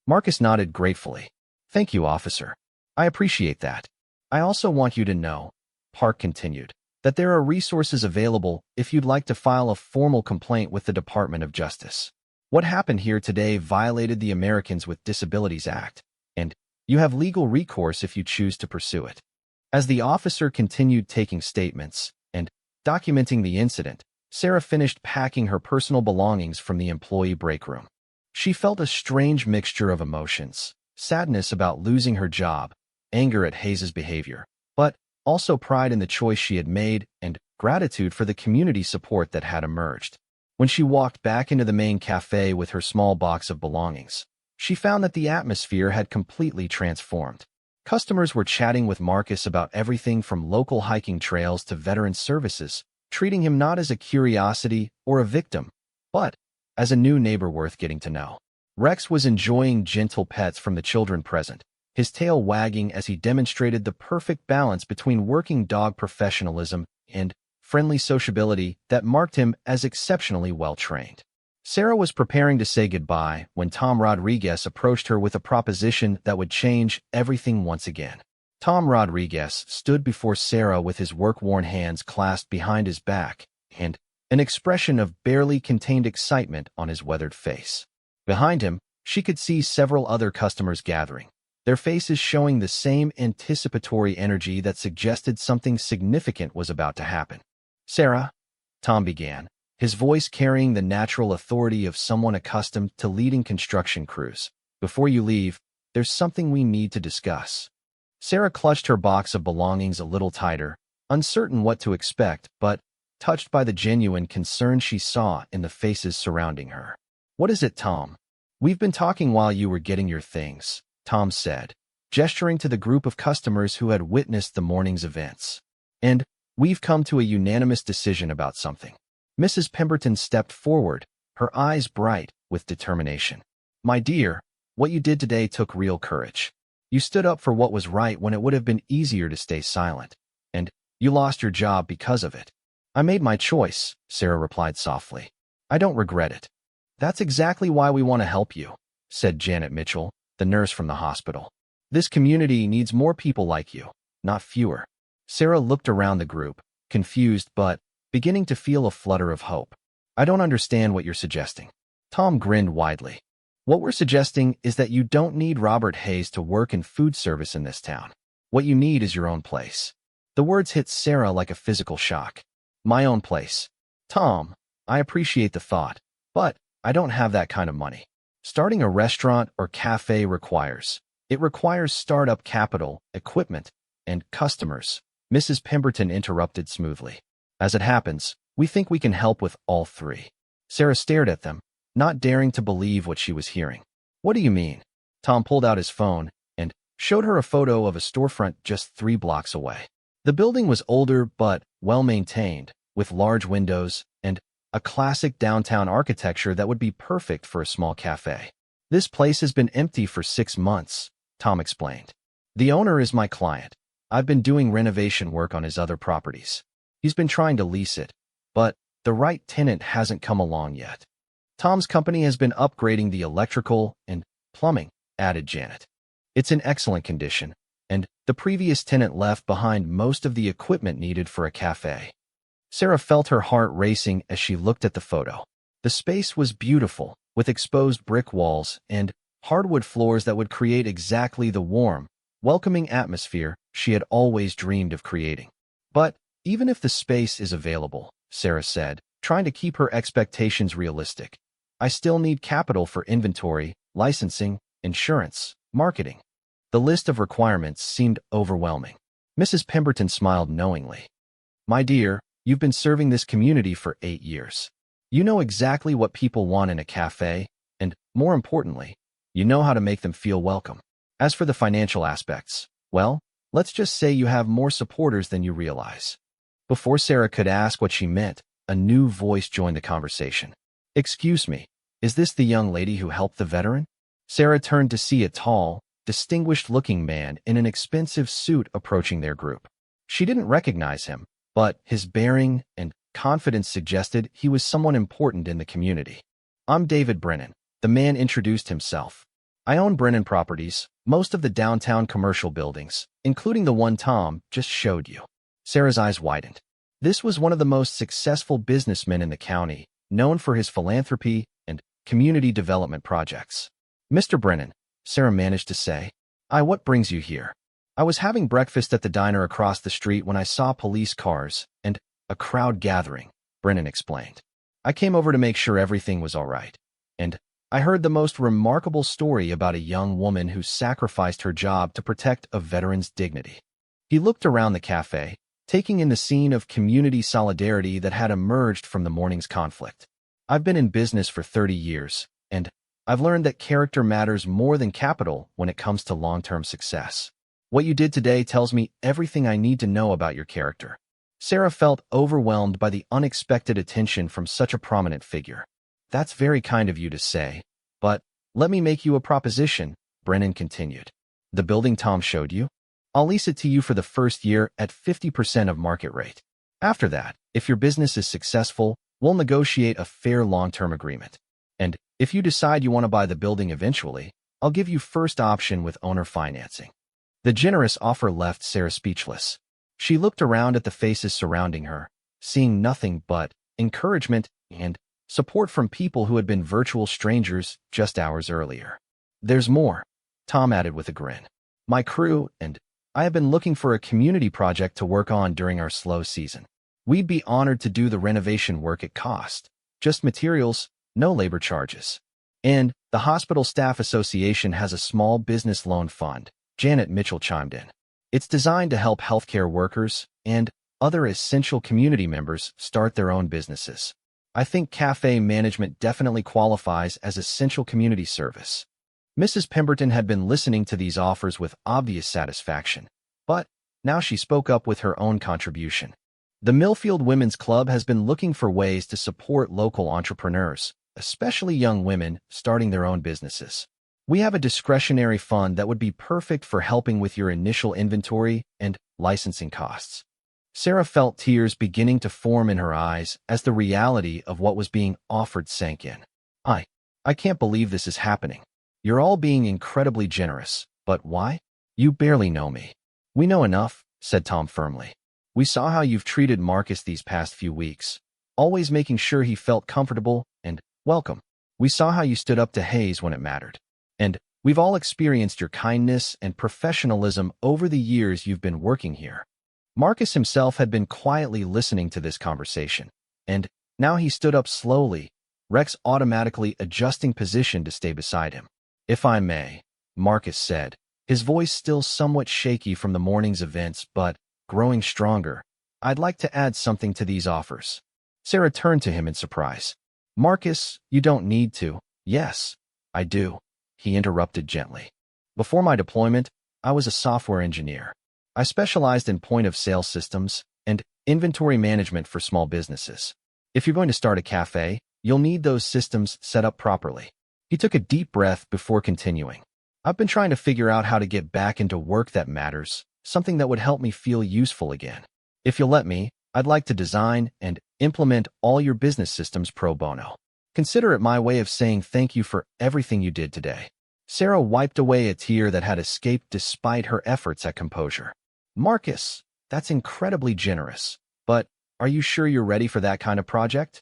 Marcus nodded gratefully. "Thank you, officer. I appreciate that. I also want you to know," Park continued, "that there are resources available if you'd like to file a formal complaint with the Department of Justice. What happened here today violated the Americans with Disabilities Act, and you have legal recourse if you choose to pursue it." As the officer continued taking statements and documenting the incident, Sarah finished packing her personal belongings from the employee break room. She felt a strange mixture of emotions, sadness about losing her job, anger at Hayes's behavior, but also pride in the choice she had made and gratitude for the community support that had emerged. When she walked back into the main cafe with her small box of belongings, she found that the atmosphere had completely transformed. Customers were chatting with Marcus about everything from local hiking trails to veteran services, treating him not as a curiosity or a victim, but as a new neighbor worth getting to know. Rex was enjoying gentle pets from the children present, his tail wagging as he demonstrated the perfect balance between working dog professionalism and friendly sociability that marked him as exceptionally well-trained. Sarah was preparing to say goodbye when Tom Rodriguez approached her with a proposition that would change everything once again. Tom Rodriguez stood before Sarah with his work-worn hands clasped behind his back and an expression of barely contained excitement on his weathered face. Behind him, she could see several other customers gathering, their faces showing the same anticipatory energy that suggested something significant was about to happen. "Sarah," Tom began, his voice carrying the natural authority of someone accustomed to leading construction crews. "Before you leave, there's something we need to discuss." Sarah clutched her box of belongings a little tighter, uncertain what to expect, but touched by the genuine concern she saw in the faces surrounding her. "What is it, Tom?" "We've been talking while you were getting your things," Tom said, gesturing to the group of customers who had witnessed the morning's events. "And we've come to a unanimous decision about something." Mrs. Pemberton stepped forward, her eyes bright with determination. "My dear, what you did today took real courage. You stood up for what was right when it would have been easier to stay silent, and you lost your job because of it." "I made my choice," Sarah replied softly. "I don't regret it." "That's exactly why we want to help you," said Janet Mitchell, the nurse from the hospital. "This community needs more people like you, not fewer." Sarah looked around the group, confused but beginning to feel a flutter of hope. "I don't understand what you're suggesting." Tom grinned widely. "What we're suggesting is that you don't need Robert Hayes to work in food service in this town. What you need is your own place." The words hit Sarah like a physical shock. "My own place. Tom, I appreciate the thought, but I don't have that kind of money. Starting a restaurant or cafe requires startup capital, equipment, and customers," Mrs. Pemberton interrupted smoothly. "As it happens, we think we can help with all three." Sarah stared at them, not daring to believe what she was hearing. "What do you mean?" Tom pulled out his phone and showed her a photo of a storefront just 3 blocks away. The building was older but well-maintained, with large windows and a classic downtown architecture that would be perfect for a small cafe. "This place has been empty for 6 months," Tom explained. "The owner is my client, I've been doing renovation work on his other properties. He's been trying to lease it, but the right tenant hasn't come along yet. Tom's company has been upgrading the electrical and plumbing, added Janet. It's in excellent condition, and the previous tenant left behind most of the equipment needed for a cafe. Sarah felt her heart racing as she looked at the photo. The space was beautiful, with exposed brick walls and hardwood floors that would create exactly the warm, welcoming atmosphere she had always dreamed of creating. But even if the space is available, Sarah said, trying to keep her expectations realistic, I still need capital for inventory, licensing, insurance, marketing. The list of requirements seemed overwhelming. Mrs. Pemberton smiled knowingly. My dear, you've been serving this community for 8 years. You know exactly what people want in a cafe, and, more importantly, you know how to make them feel welcome. As for the financial aspects, well, let's just say you have more supporters than you realize. Before Sarah could ask what she meant, a new voice joined the conversation. Excuse me, is this the young lady who helped the veteran? Sarah turned to see a tall, distinguished-looking man in an expensive suit approaching their group. She didn't recognize him, but his bearing and confidence suggested he was someone important in the community. I'm David Brennan, the man introduced himself. I own Brennan Properties, most of the downtown commercial buildings, including the one Tom just showed you. Sarah's eyes widened. This was one of the most successful businessmen in the county, known for his philanthropy and community development projects. Mr. Brennan, Sarah managed to say, what brings you here? I was having breakfast at the diner across the street when I saw police cars and a crowd gathering, Brennan explained. I came over to make sure everything was all right, and I heard the most remarkable story about a young woman who sacrificed her job to protect a veteran's dignity. He looked around the cafe, taking in the scene of community solidarity that had emerged from the morning's conflict. I've been in business for 30 years, and I've learned that character matters more than capital when it comes to long-term success. What you did today tells me everything I need to know about your character. Sarah felt overwhelmed by the unexpected attention from such a prominent figure. That's very kind of you to say, but let me make you a proposition, Brennan continued. The building Tom showed you? I'll lease it to you for the first year at 50% of market rate. After that, if your business is successful, we'll negotiate a fair long-term agreement. And if you decide you want to buy the building eventually, I'll give you first option with owner financing. The generous offer left Sarah speechless. She looked around at the faces surrounding her, seeing nothing but encouragement and support from people who had been virtual strangers just hours earlier. There's more, Tom added with a grin. My crew and I have been looking for a community project to work on during our slow season. We'd be honored to do the renovation work at cost, just materials, no labor charges. And the Hospital Staff Association has a small business loan fund, Janet Mitchell chimed in. It's designed to help healthcare workers and other essential community members start their own businesses. I think cafe management definitely qualifies as essential community service. Mrs. Pemberton had been listening to these offers with obvious satisfaction, but now she spoke up with her own contribution. The Millfield Women's Club has been looking for ways to support local entrepreneurs, especially young women starting their own businesses. We have a discretionary fund that would be perfect for helping with your initial inventory and licensing costs. Sarah felt tears beginning to form in her eyes as the reality of what was being offered sank in. I can't believe this is happening. You're all being incredibly generous, but why? You barely know me. We know enough, said Tom firmly. We saw how you've treated Marcus these past few weeks, always making sure he felt comfortable and welcome. We saw how you stood up to Hayes when it mattered. And we've all experienced your kindness and professionalism over the years you've been working here. Marcus himself had been quietly listening to this conversation, and now he stood up slowly, Rex automatically adjusting position to stay beside him. If I may, Marcus said, his voice still somewhat shaky from the morning's events but growing stronger, I'd like to add something to these offers. Sarah turned to him in surprise. Marcus, you don't need to. Yes, I do. He interrupted gently. Before my deployment, I was a software engineer. I specialized in point-of-sale systems and inventory management for small businesses. If you're going to start a cafe, you'll need those systems set up properly. He took a deep breath before continuing. I've been trying to figure out how to get back into work that matters, something that would help me feel useful again. If you'll let me, I'd like to design and implement all your business systems pro bono. Consider it my way of saying thank you for everything you did today." Sarah wiped away a tear that had escaped despite her efforts at composure. "Marcus, that's incredibly generous, but are you sure you're ready for that kind of project?"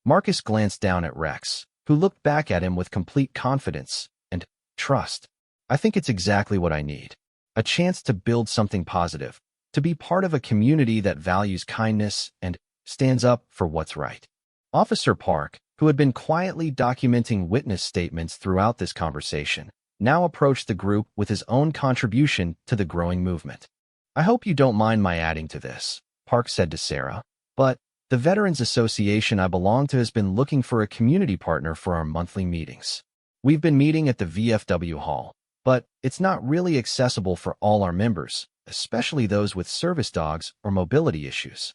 Marcus glanced down at Rex, who looked back at him with complete confidence and trust. "I think it's exactly what I need. A chance to build something positive, to be part of a community that values kindness and stands up for what's right." Officer Park, who had been quietly documenting witness statements throughout this conversation, now approached the group with his own contribution to the growing movement. "I hope you don't mind my adding to this," Park said to Sarah, "but the Veterans Association I belong to has been looking for a community partner for our monthly meetings. We've been meeting at the VFW hall, but it's not really accessible for all our members, especially those with service dogs or mobility issues."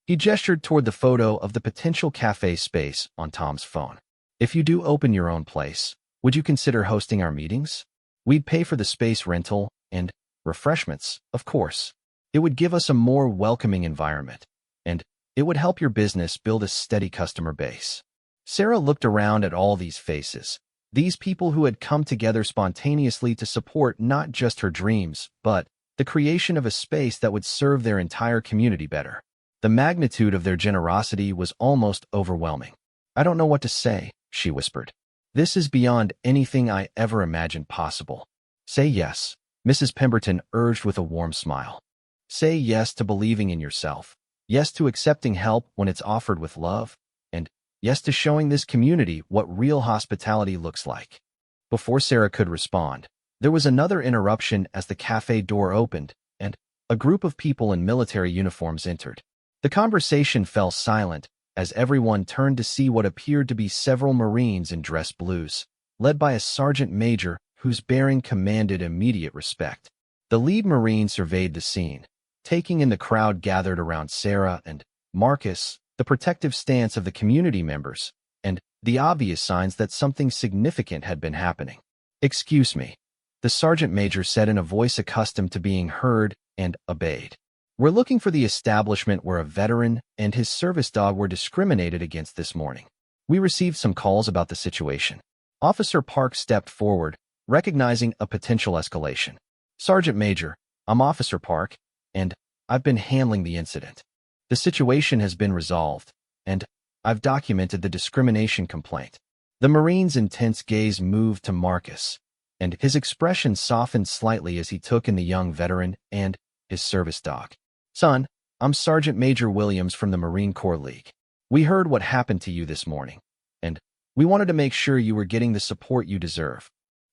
He gestured toward the photo of the potential cafe space on Tom's phone. "If you do open your own place, would you consider hosting our meetings? We'd pay for the space rental and refreshments, of course. It would give us a more welcoming environment, and it would help your business build a steady customer base." Sarah looked around at all these faces, these people who had come together spontaneously to support not just her dreams, but the creation of a space that would serve their entire community better. The magnitude of their generosity was almost overwhelming. "I don't know what to say," she whispered. "This is beyond anything I ever imagined possible." "Say yes," Mrs. Pemberton urged with a warm smile. "Say yes to believing in yourself, yes to accepting help when it's offered with love, and yes to showing this community what real hospitality looks like." Before Sarah could respond, there was another interruption as the cafe door opened, and a group of people in military uniforms entered. The conversation fell silent as everyone turned to see what appeared to be several Marines in dress blues, led by a sergeant major whose bearing commanded immediate respect. The lead Marine surveyed the scene, taking in the crowd gathered around Sarah and Marcus, the protective stance of the community members, and the obvious signs that something significant had been happening. "Excuse me," the sergeant major said in a voice accustomed to being heard and obeyed. "We're looking for the establishment where a veteran and his service dog were discriminated against this morning. We received some calls about the situation." Officer Park stepped forward, recognizing a potential escalation. "Sergeant Major, I'm Officer Park, and I've been handling the incident. The situation has been resolved, and I've documented the discrimination complaint." The Marine's intense gaze moved to Marcus, and his expression softened slightly as he took in the young veteran and his service dog. "Son, I'm Sergeant Major Williams from the Marine Corps League. We heard what happened to you this morning, and we wanted to make sure you were getting the support you deserve."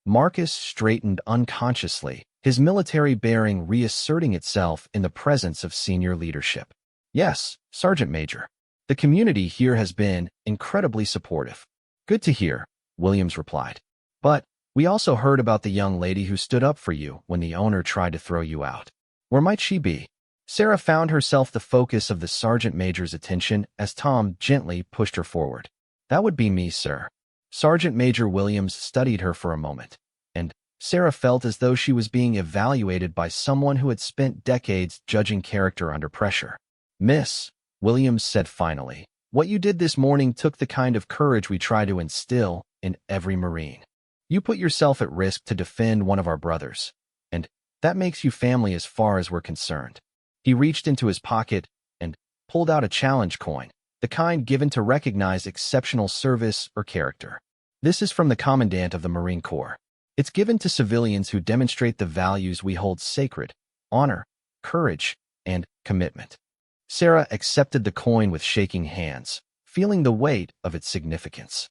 Marcus straightened unconsciously, his military bearing reasserting itself in the presence of senior leadership. "Yes, Sergeant Major. The community here has been incredibly supportive." "Good to hear," Williams replied. "But we also heard about the young lady who stood up for you when the owner tried to throw you out. Where might she be?" Sarah found herself the focus of the sergeant major's attention as Tom gently pushed her forward. "That would be me, sir." Sergeant Major Williams studied her for a moment, and Sarah felt as though she was being evaluated by someone who had spent decades judging character under pressure. "Miss," Williams said finally, "what you did this morning took the kind of courage we try to instill in every Marine. You put yourself at risk to defend one of our brothers, and that makes you family as far as we're concerned." He reached into his pocket and pulled out a challenge coin, the kind given to recognize exceptional service or character. "This is from the Commandant of the Marine Corps. It's given to civilians who demonstrate the values we hold sacred: honor, courage, and commitment." Sarah accepted the coin with shaking hands, feeling the weight of its significance.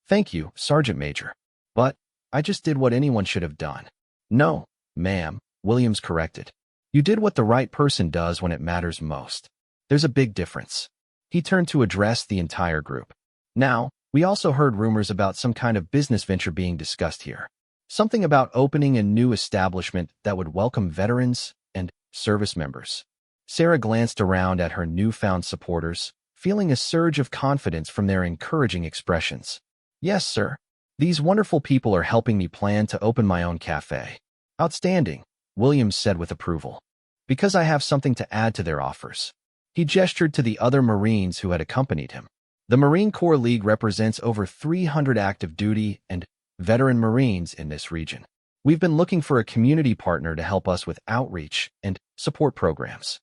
Thank you, Sergeant Major. But I just did what anyone should have done." "No, ma'am," Williams corrected. "You did what the right person does when it matters most. There's a big difference." He turned to address the entire group. "Now, we also heard rumors about some kind of business venture being discussed here. Something about opening a new establishment that would welcome veterans and service members." Sarah glanced around at her newfound supporters, feeling a surge of confidence from their encouraging expressions. "Yes, sir. These wonderful people are helping me plan to open my own cafe." "Outstanding. Williams said with approval. Because I have something to add to their offers. He gestured to the other Marines who had accompanied him. The Marine Corps League represents over 300 active duty and veteran Marines in this region. We've been looking for a community partner to help us with outreach and support programs.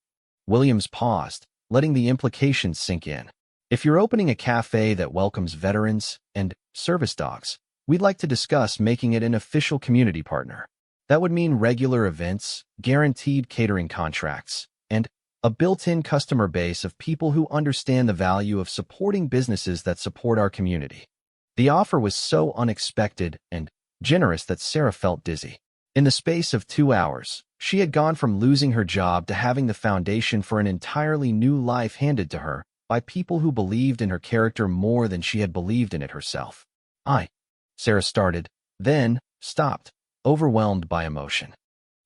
Williams paused, letting the implications sink in. If you're opening a cafe that welcomes veterans and service dogs, we'd like to discuss making it an official community partner. That would mean regular events, guaranteed catering contracts, and a built-in customer base of people who understand the value of supporting businesses that support our community. The offer was so unexpected and generous that Sarah felt dizzy. In the space of 2 hours, she had gone from losing her job to having the foundation for an entirely new life handed to her by people who believed in her character more than she had believed in it herself. Sarah started, then stopped, overwhelmed by emotion.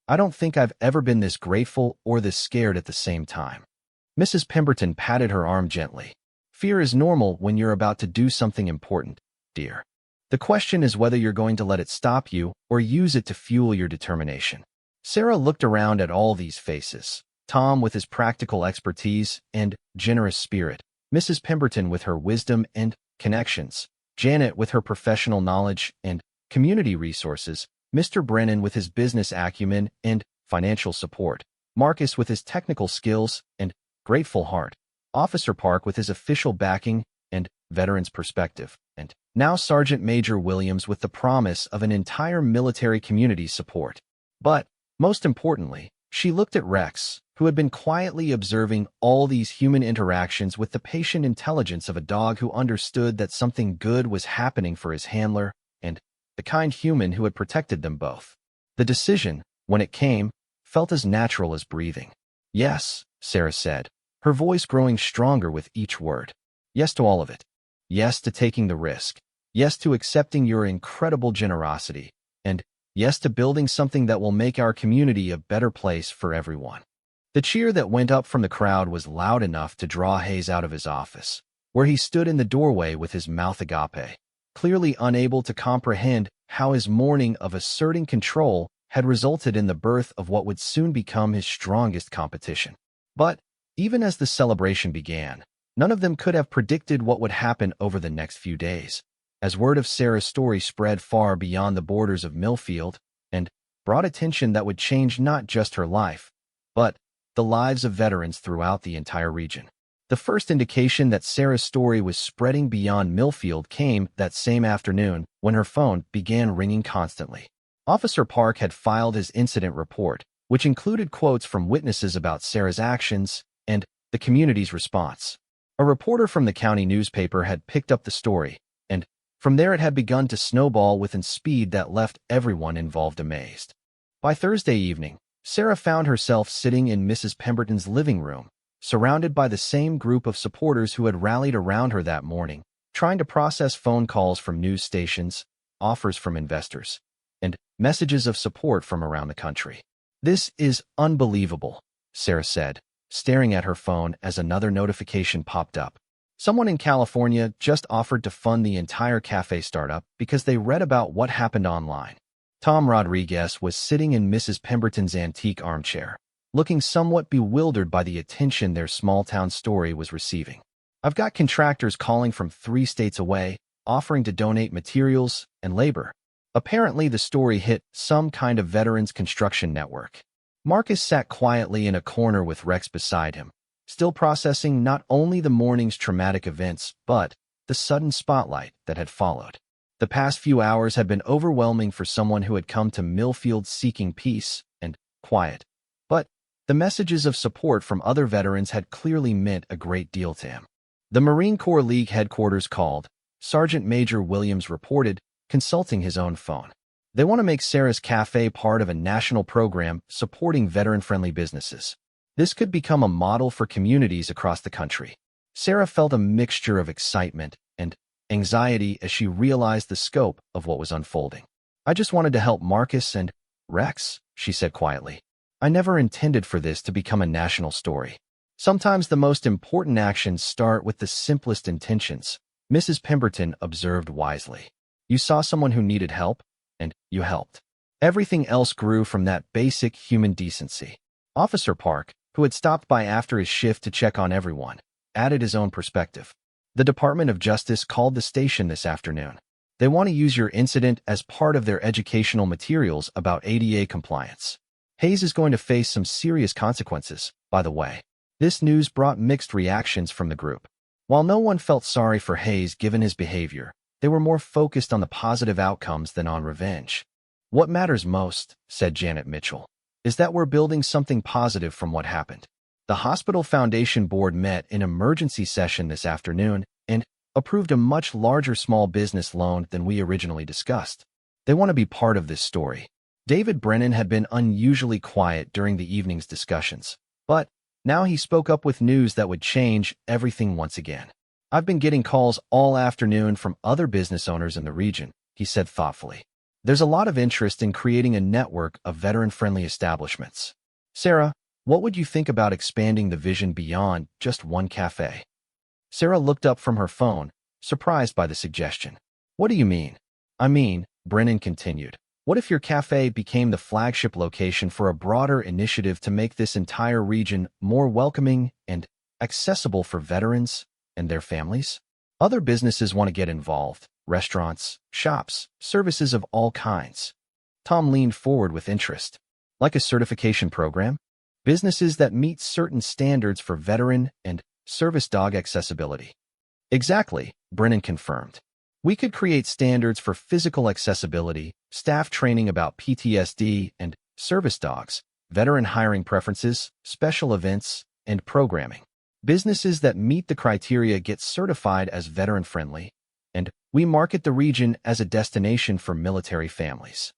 I don't think I've ever been this grateful or this scared at the same time. Mrs. Pemberton patted her arm gently. Fear is normal when you're about to do something important, dear. The question is whether you're going to let it stop you or use it to fuel your determination. Sarah looked around at all these faces. Tom with his practical expertise and generous spirit, Mrs. Pemberton with her wisdom and connections, Janet with her professional knowledge and community resources, Mr. Brennan with his business acumen and financial support, Marcus with his technical skills and grateful heart, Officer Park with his official backing and veteran's perspective, and now Sergeant Major Williams with the promise of an entire military community's support. But, most importantly, she looked at Rex, who had been quietly observing all these human interactions with the patient intelligence of a dog who understood that something good was happening for his handler and the kind human who had protected them both. The decision, when it came, felt as natural as breathing. Yes, Sarah said, her voice growing stronger with each word. Yes to all of it. Yes to taking the risk. Yes to accepting your incredible generosity. And yes to building something that will make our community a better place for everyone. The cheer that went up from the crowd was loud enough to draw Hayes out of his office, where he stood in the doorway with his mouth agape, clearly unable to comprehend how his morning of asserting control had resulted in the birth of what would soon become his strongest competition. But, even as the celebration began, none of them could have predicted what would happen over the next few days, as word of Sarah's story spread far beyond the borders of Millfield and brought attention that would change not just her life, but the lives of veterans throughout the entire region. The first indication that Sarah's story was spreading beyond Millfield came that same afternoon when her phone began ringing constantly. Officer Park had filed his incident report, which included quotes from witnesses about Sarah's actions and the community's response. A reporter from the county newspaper had picked up the story, and from there it had begun to snowball with a speed that left everyone involved amazed. By Thursday evening, Sarah found herself sitting in Mrs. Pemberton's living room, surrounded by the same group of supporters who had rallied around her that morning, trying to process phone calls from news stations, offers from investors, and messages of support from around the country. This is unbelievable, Sarah said, staring at her phone as another notification popped up. Someone in California just offered to fund the entire cafe startup because they read about what happened online. Tom Rodriguez was sitting in Mrs. Pemberton's antique armchair, looking somewhat bewildered by the attention their small-town story was receiving. I've got contractors calling from 3 states away, offering to donate materials and labor. Apparently, the story hit some kind of veterans construction network. Marcus sat quietly in a corner with Rex beside him, still processing not only the morning's traumatic events, but the sudden spotlight that had followed. The past few hours had been overwhelming for someone who had come to Millfield seeking peace and quiet. But the messages of support from other veterans had clearly meant a great deal to him. The Marine Corps League headquarters called, Sergeant Major Williams reported, consulting his own phone. They want to make Sarah's Café part of a national program supporting veteran-friendly businesses. This could become a model for communities across the country. Sarah felt a mixture of excitement and anxiety as she realized the scope of what was unfolding. I just wanted to help Marcus and Rex, she said quietly. I never intended for this to become a national story. Sometimes the most important actions start with the simplest intentions, Mrs. Pemberton observed wisely. You saw someone who needed help, and you helped. Everything else grew from that basic human decency. Officer Park, who had stopped by after his shift to check on everyone, added his own perspective. The Department of Justice called the station this afternoon. They want to use your incident as part of their educational materials about ADA compliance. Hayes is going to face some serious consequences, by the way. This news brought mixed reactions from the group. While no one felt sorry for Hayes given his behavior, they were more focused on the positive outcomes than on revenge. What matters most, said Janet Mitchell, is that we're building something positive from what happened. The Hospital Foundation Board met in emergency session this afternoon and approved a much larger small business loan than we originally discussed. They want to be part of this story. David Brennan had been unusually quiet during the evening's discussions, but now he spoke up with news that would change everything once again. I've been getting calls all afternoon from other business owners in the region, he said thoughtfully. There's a lot of interest in creating a network of veteran-friendly establishments. Sarah, what would you think about expanding the vision beyond just one cafe? Sarah looked up from her phone, surprised by the suggestion. What do you mean? I mean, Brennan continued, what if your cafe became the flagship location for a broader initiative to make this entire region more welcoming and accessible for veterans and their families? Other businesses want to get involved, restaurants, shops, services of all kinds. Tom leaned forward with interest. Like a certification program? Businesses that meet certain standards for veteran and service dog accessibility. Exactly, Brennan confirmed. We could create standards for physical accessibility, staff training about PTSD and service dogs, veteran hiring preferences, special events, and programming. Businesses that meet the criteria get certified as veteran-friendly, and we market the region as a destination for military families.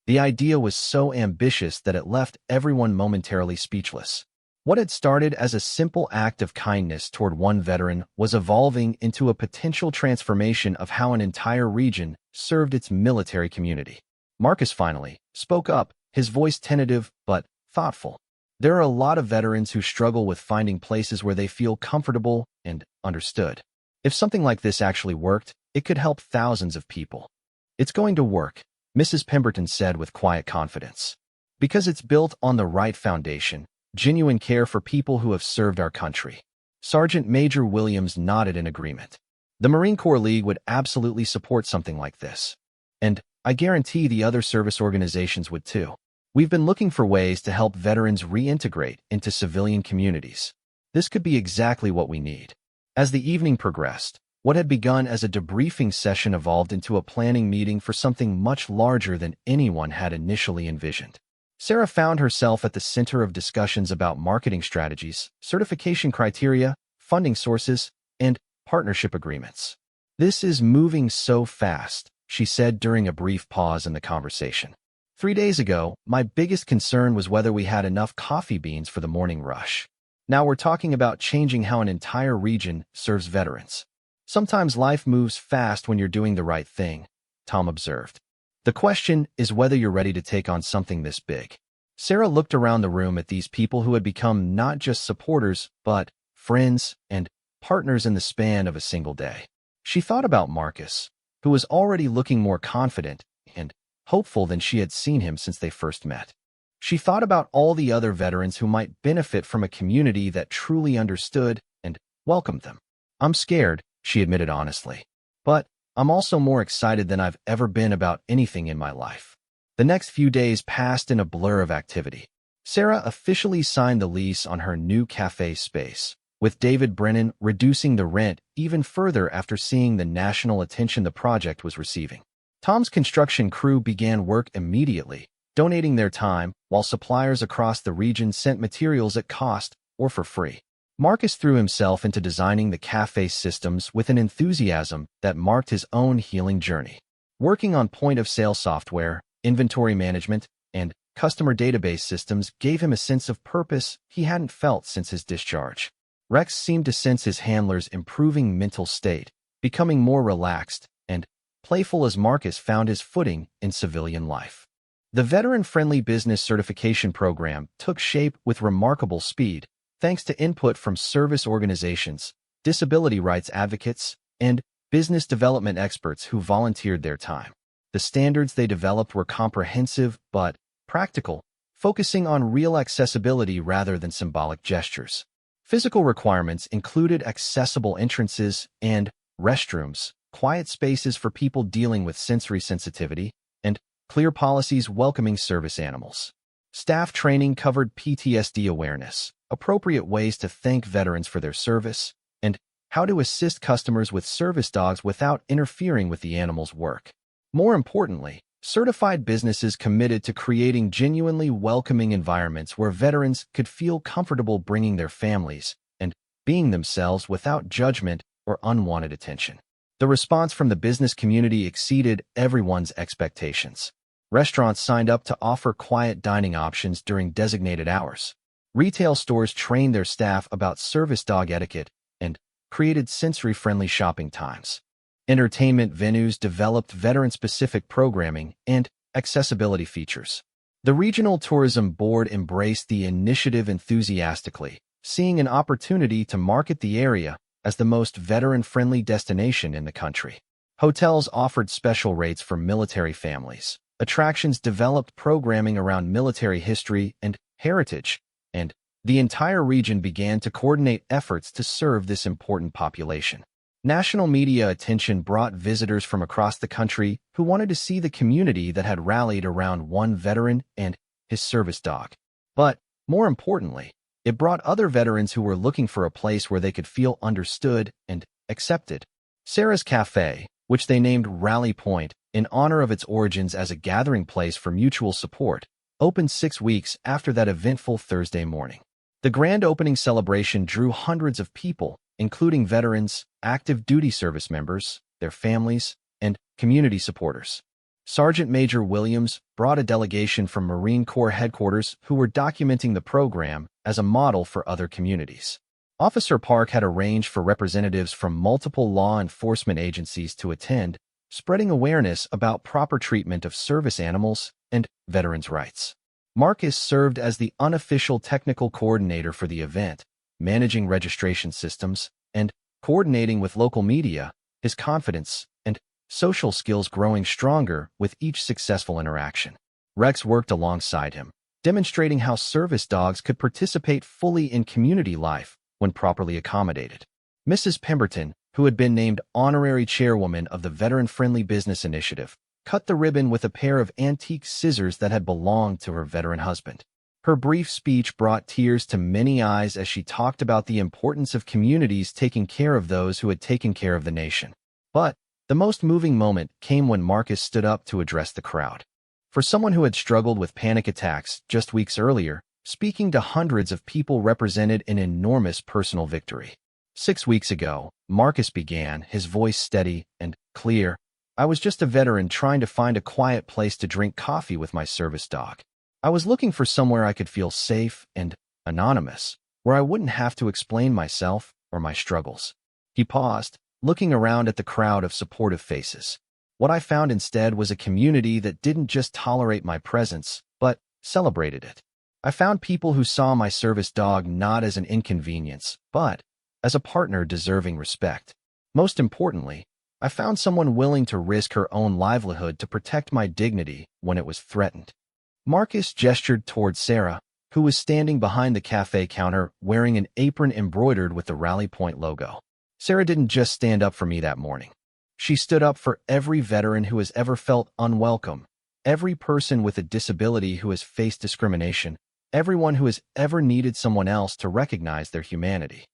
The idea was so ambitious that it left everyone momentarily speechless. What had started as a simple act of kindness toward one veteran was evolving into a potential transformation of how an entire region served its military community. Marcus finally spoke up, his voice tentative but thoughtful. There are a lot of veterans who struggle with finding places where they feel comfortable and understood. If something like this actually worked, it could help thousands of people. It's going to work, Mrs. Pemberton said with quiet confidence. Because it's built on the right foundation, genuine care for people who have served our country. Sergeant Major Williams nodded in agreement. The Marine Corps League would absolutely support something like this. And I guarantee the other service organizations would too. We've been looking for ways to help veterans reintegrate into civilian communities. This could be exactly what we need. As the evening progressed, what had begun as a debriefing session evolved into a planning meeting for something much larger than anyone had initially envisioned. Sarah found herself at the center of discussions about marketing strategies, certification criteria, funding sources, and partnership agreements. This is moving so fast, she said during a brief pause in the conversation. 3 days ago, my biggest concern was whether we had enough coffee beans for the morning rush. Now we're talking about changing how an entire region serves veterans. Sometimes life moves fast when you're doing the right thing, Tom observed. The question is whether you're ready to take on something this big. Sarah looked around the room at these people who had become not just supporters, but friends and partners in the span of a single day. She thought about Marcus, who was already looking more confident and hopeful than she had seen him since they first met. She thought about all the other veterans who might benefit from a community that truly understood and welcomed them. I'm scared, she admitted honestly, but I'm also more excited than I've ever been about anything in my life. The next few days passed in a blur of activity. Sarah officially signed the lease on her new cafe space, with David Brennan reducing the rent even further after seeing the national attention the project was receiving. Tom's construction crew began work immediately, donating their time, while suppliers across the region sent materials at cost or for free. Marcus threw himself into designing the cafe systems with an enthusiasm that marked his own healing journey. Working on point-of-sale software, inventory management, and customer database systems gave him a sense of purpose he hadn't felt since his discharge. Rex seemed to sense his handler's improving mental state, becoming more relaxed and playful as Marcus found his footing in civilian life. The veteran-friendly business certification program took shape with remarkable speed, thanks to input from service organizations, disability rights advocates, and business development experts who volunteered their time. The standards they developed were comprehensive but practical, focusing on real accessibility rather than symbolic gestures. Physical requirements included accessible entrances and restrooms, quiet spaces for people dealing with sensory sensitivity, and clear policies welcoming service animals. Staff training covered PTSD awareness, appropriate ways to thank veterans for their service, and how to assist customers with service dogs without interfering with the animal's work. More importantly, certified businesses committed to creating genuinely welcoming environments where veterans could feel comfortable bringing their families and being themselves without judgment or unwanted attention. The response from the business community exceeded everyone's expectations. Restaurants signed up to offer quiet dining options during designated hours. Retail stores trained their staff about service dog etiquette and created sensory-friendly shopping times. Entertainment venues developed veteran-specific programming and accessibility features. The Regional Tourism Board embraced the initiative enthusiastically, seeing an opportunity to market the area as the most veteran-friendly destination in the country. Hotels offered special rates for military families. Attractions developed programming around military history and heritage, and the entire region began to coordinate efforts to serve this important population. National media attention brought visitors from across the country who wanted to see the community that had rallied around one veteran and his service dog. But, more importantly, it brought other veterans who were looking for a place where they could feel understood and accepted. Sarah's Café, which they named Rally Point in honor of its origins as a gathering place for mutual support, opened 6 weeks after that eventful Thursday morning. The grand opening celebration drew hundreds of people, including veterans, active duty service members, their families, and community supporters. Sergeant Major Williams brought a delegation from Marine Corps headquarters who were documenting the program as a model for other communities. Officer Park had arranged for representatives from multiple law enforcement agencies to attend, spreading awareness about proper treatment of service animals and veterans' rights. Marcus served as the unofficial technical coordinator for the event, managing registration systems and coordinating with local media, his confidence and social skills growing stronger with each successful interaction. Rex worked alongside him, demonstrating how service dogs could participate fully in community life when properly accommodated. Mrs. Pemberton, who had been named honorary chairwoman of the Veteran-Friendly Business Initiative, cut the ribbon with a pair of antique scissors that had belonged to her veteran husband. Her brief speech brought tears to many eyes as she talked about the importance of communities taking care of those who had taken care of the nation. But the most moving moment came when Marcus stood up to address the crowd. For someone who had struggled with panic attacks just weeks earlier, speaking to hundreds of people represented an enormous personal victory. 6 weeks ago, Marcus began, his voice steady and clear. I was just a veteran trying to find a quiet place to drink coffee with my service dog. I was looking for somewhere I could feel safe and anonymous, where I wouldn't have to explain myself or my struggles. He paused, looking around at the crowd of supportive faces. What I found instead was a community that didn't just tolerate my presence, but celebrated it. I found people who saw my service dog not as an inconvenience, but as a partner deserving respect. Most importantly, I found someone willing to risk her own livelihood to protect my dignity when it was threatened. Marcus gestured toward Sarah, who was standing behind the cafe counter wearing an apron embroidered with the Rally Point logo. Sarah didn't just stand up for me that morning. She stood up for every veteran who has ever felt unwelcome, every person with a disability who has faced discrimination, everyone who has ever needed someone else to recognize their humanity.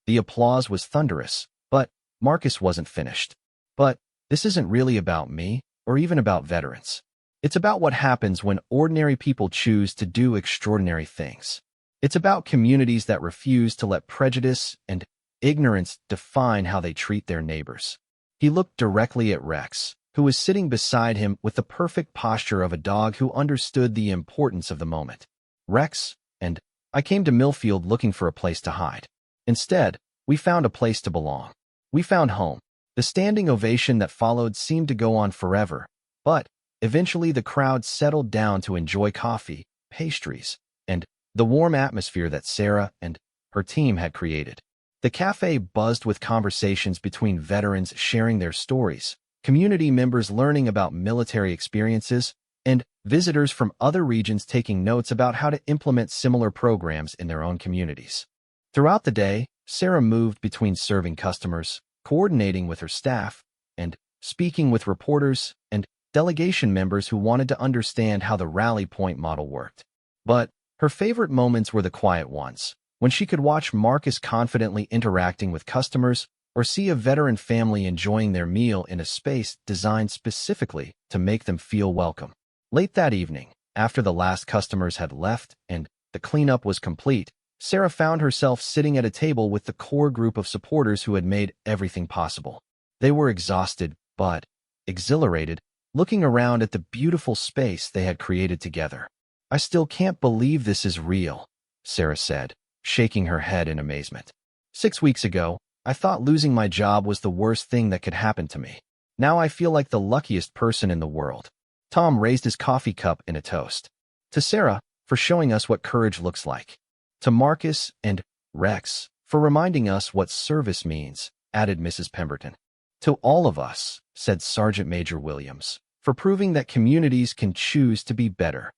The applause was thunderous, but Marcus wasn't finished. But this isn't really about me, or even about veterans. It's about what happens when ordinary people choose to do extraordinary things. It's about communities that refuse to let prejudice and ignorance define how they treat their neighbors. He looked directly at Rex, who was sitting beside him with the perfect posture of a dog who understood the importance of the moment. Rex and I came to Millfield looking for a place to hide. Instead, we found a place to belong. We found home. The standing ovation that followed seemed to go on forever, but eventually the crowd settled down to enjoy coffee, pastries, and the warm atmosphere that Sarah and her team had created. The cafe buzzed with conversations between veterans sharing their stories, community members learning about military experiences, and visitors from other regions taking notes about how to implement similar programs in their own communities. Throughout the day, Sarah moved between serving customers, coordinating with her staff, and speaking with reporters and delegation members who wanted to understand how the rally point model worked. But her favorite moments were the quiet ones, when she could watch Marcus confidently interacting with customers or see a veteran family enjoying their meal in a space designed specifically to make them feel welcome. Late that evening, after the last customers had left and the cleanup was complete, Sarah found herself sitting at a table with the core group of supporters who had made everything possible. They were exhausted, but exhilarated, looking around at the beautiful space they had created together. "I still can't believe this is real," Sarah said, shaking her head in amazement. "6 weeks ago, I thought losing my job was the worst thing that could happen to me. Now I feel like the luckiest person in the world." Tom raised his coffee cup in a toast. "To Sarah, for showing us what courage looks like. To Marcus and Rex, for reminding us what service means," added Mrs. Pemberton. "To all of us," said Sergeant Major Williams, "for proving that communities can choose to be better."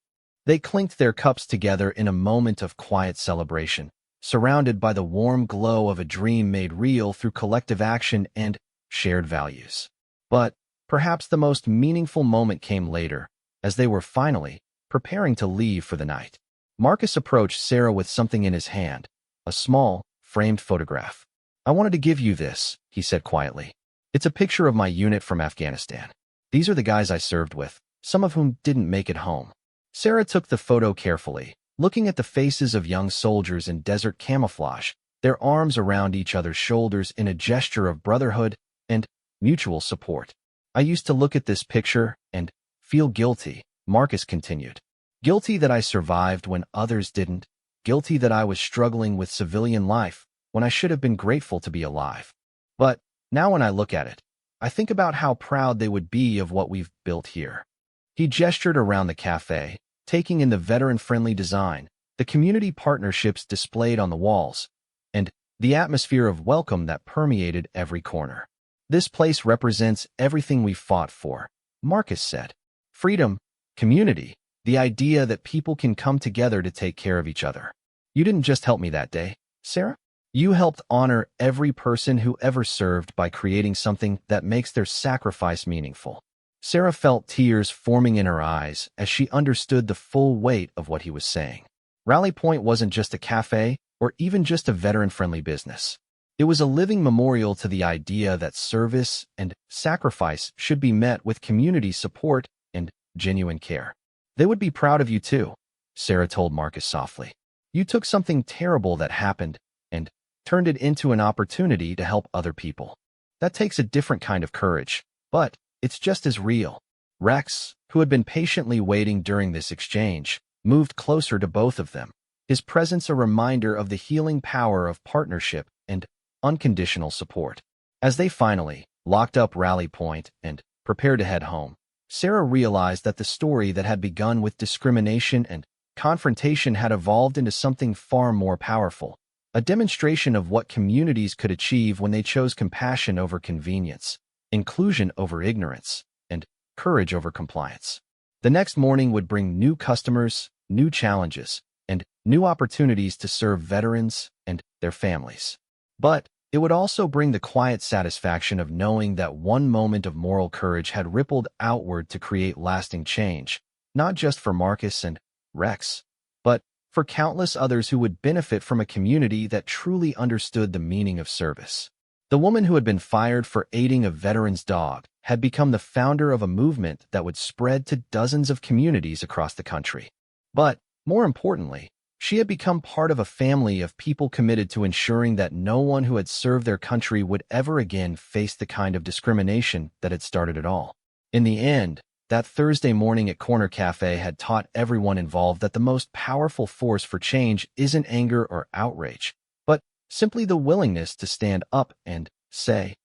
They clinked their cups together in a moment of quiet celebration, surrounded by the warm glow of a dream made real through collective action and shared values. But perhaps the most meaningful moment came later, as they were finally preparing to leave for the night. Marcus approached Sarah with something in his hand, a small, framed photograph. "I wanted to give you this," he said quietly. "It's a picture of my unit from Afghanistan. These are the guys I served with, some of whom didn't make it home." Sarah took the photo carefully, looking at the faces of young soldiers in desert camouflage, their arms around each other's shoulders in a gesture of brotherhood and mutual support. "I used to look at this picture and feel guilty," Marcus continued. "Guilty that I survived when others didn't, guilty that I was struggling with civilian life when I should have been grateful to be alive. But now when I look at it, I think about how proud they would be of what we've built here." He gestured around the cafe, taking in the veteran-friendly design, the community partnerships displayed on the walls, and the atmosphere of welcome that permeated every corner. "This place represents everything we fought for," Marcus said. "Freedom, community, the idea that people can come together to take care of each other. You didn't just help me that day, Sarah. You helped honor every person who ever served by creating something that makes their sacrifice meaningful." Sarah felt tears forming in her eyes as she understood the full weight of what he was saying. Rally Point wasn't just a cafe or even just a veteran-friendly business. It was a living memorial to the idea that service and sacrifice should be met with community support and genuine care. "They would be proud of you too," Sarah told Marcus softly. "You took something terrible that happened and turned it into an opportunity to help other people. That takes a different kind of courage, but it's just as real." Rex, who had been patiently waiting during this exchange, moved closer to both of them, his presence a reminder of the healing power of partnership and unconditional support. As they finally locked up Rally Point and prepared to head home, Sarah realized that the story that had begun with discrimination and confrontation had evolved into something far more powerful, a demonstration of what communities could achieve when they chose compassion over convenience, inclusion over ignorance, and courage over compliance. The next morning would bring new customers, new challenges, and new opportunities to serve veterans and their families. But it would also bring the quiet satisfaction of knowing that one moment of moral courage had rippled outward to create lasting change, not just for Marcus and Rex, but for countless others who would benefit from a community that truly understood the meaning of service. The woman who had been fired for aiding a veteran's dog had become the founder of a movement that would spread to dozens of communities across the country. But, more importantly, she had become part of a family of people committed to ensuring that no one who had served their country would ever again face the kind of discrimination that had started it all. In the end, that Thursday morning at Corner Café had taught everyone involved that the most powerful force for change isn't anger or outrage, but simply the willingness to stand up and say,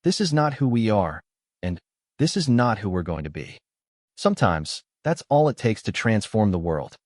"This is not who we are, and this is not who we're going to be." Sometimes, that's all it takes to transform the world.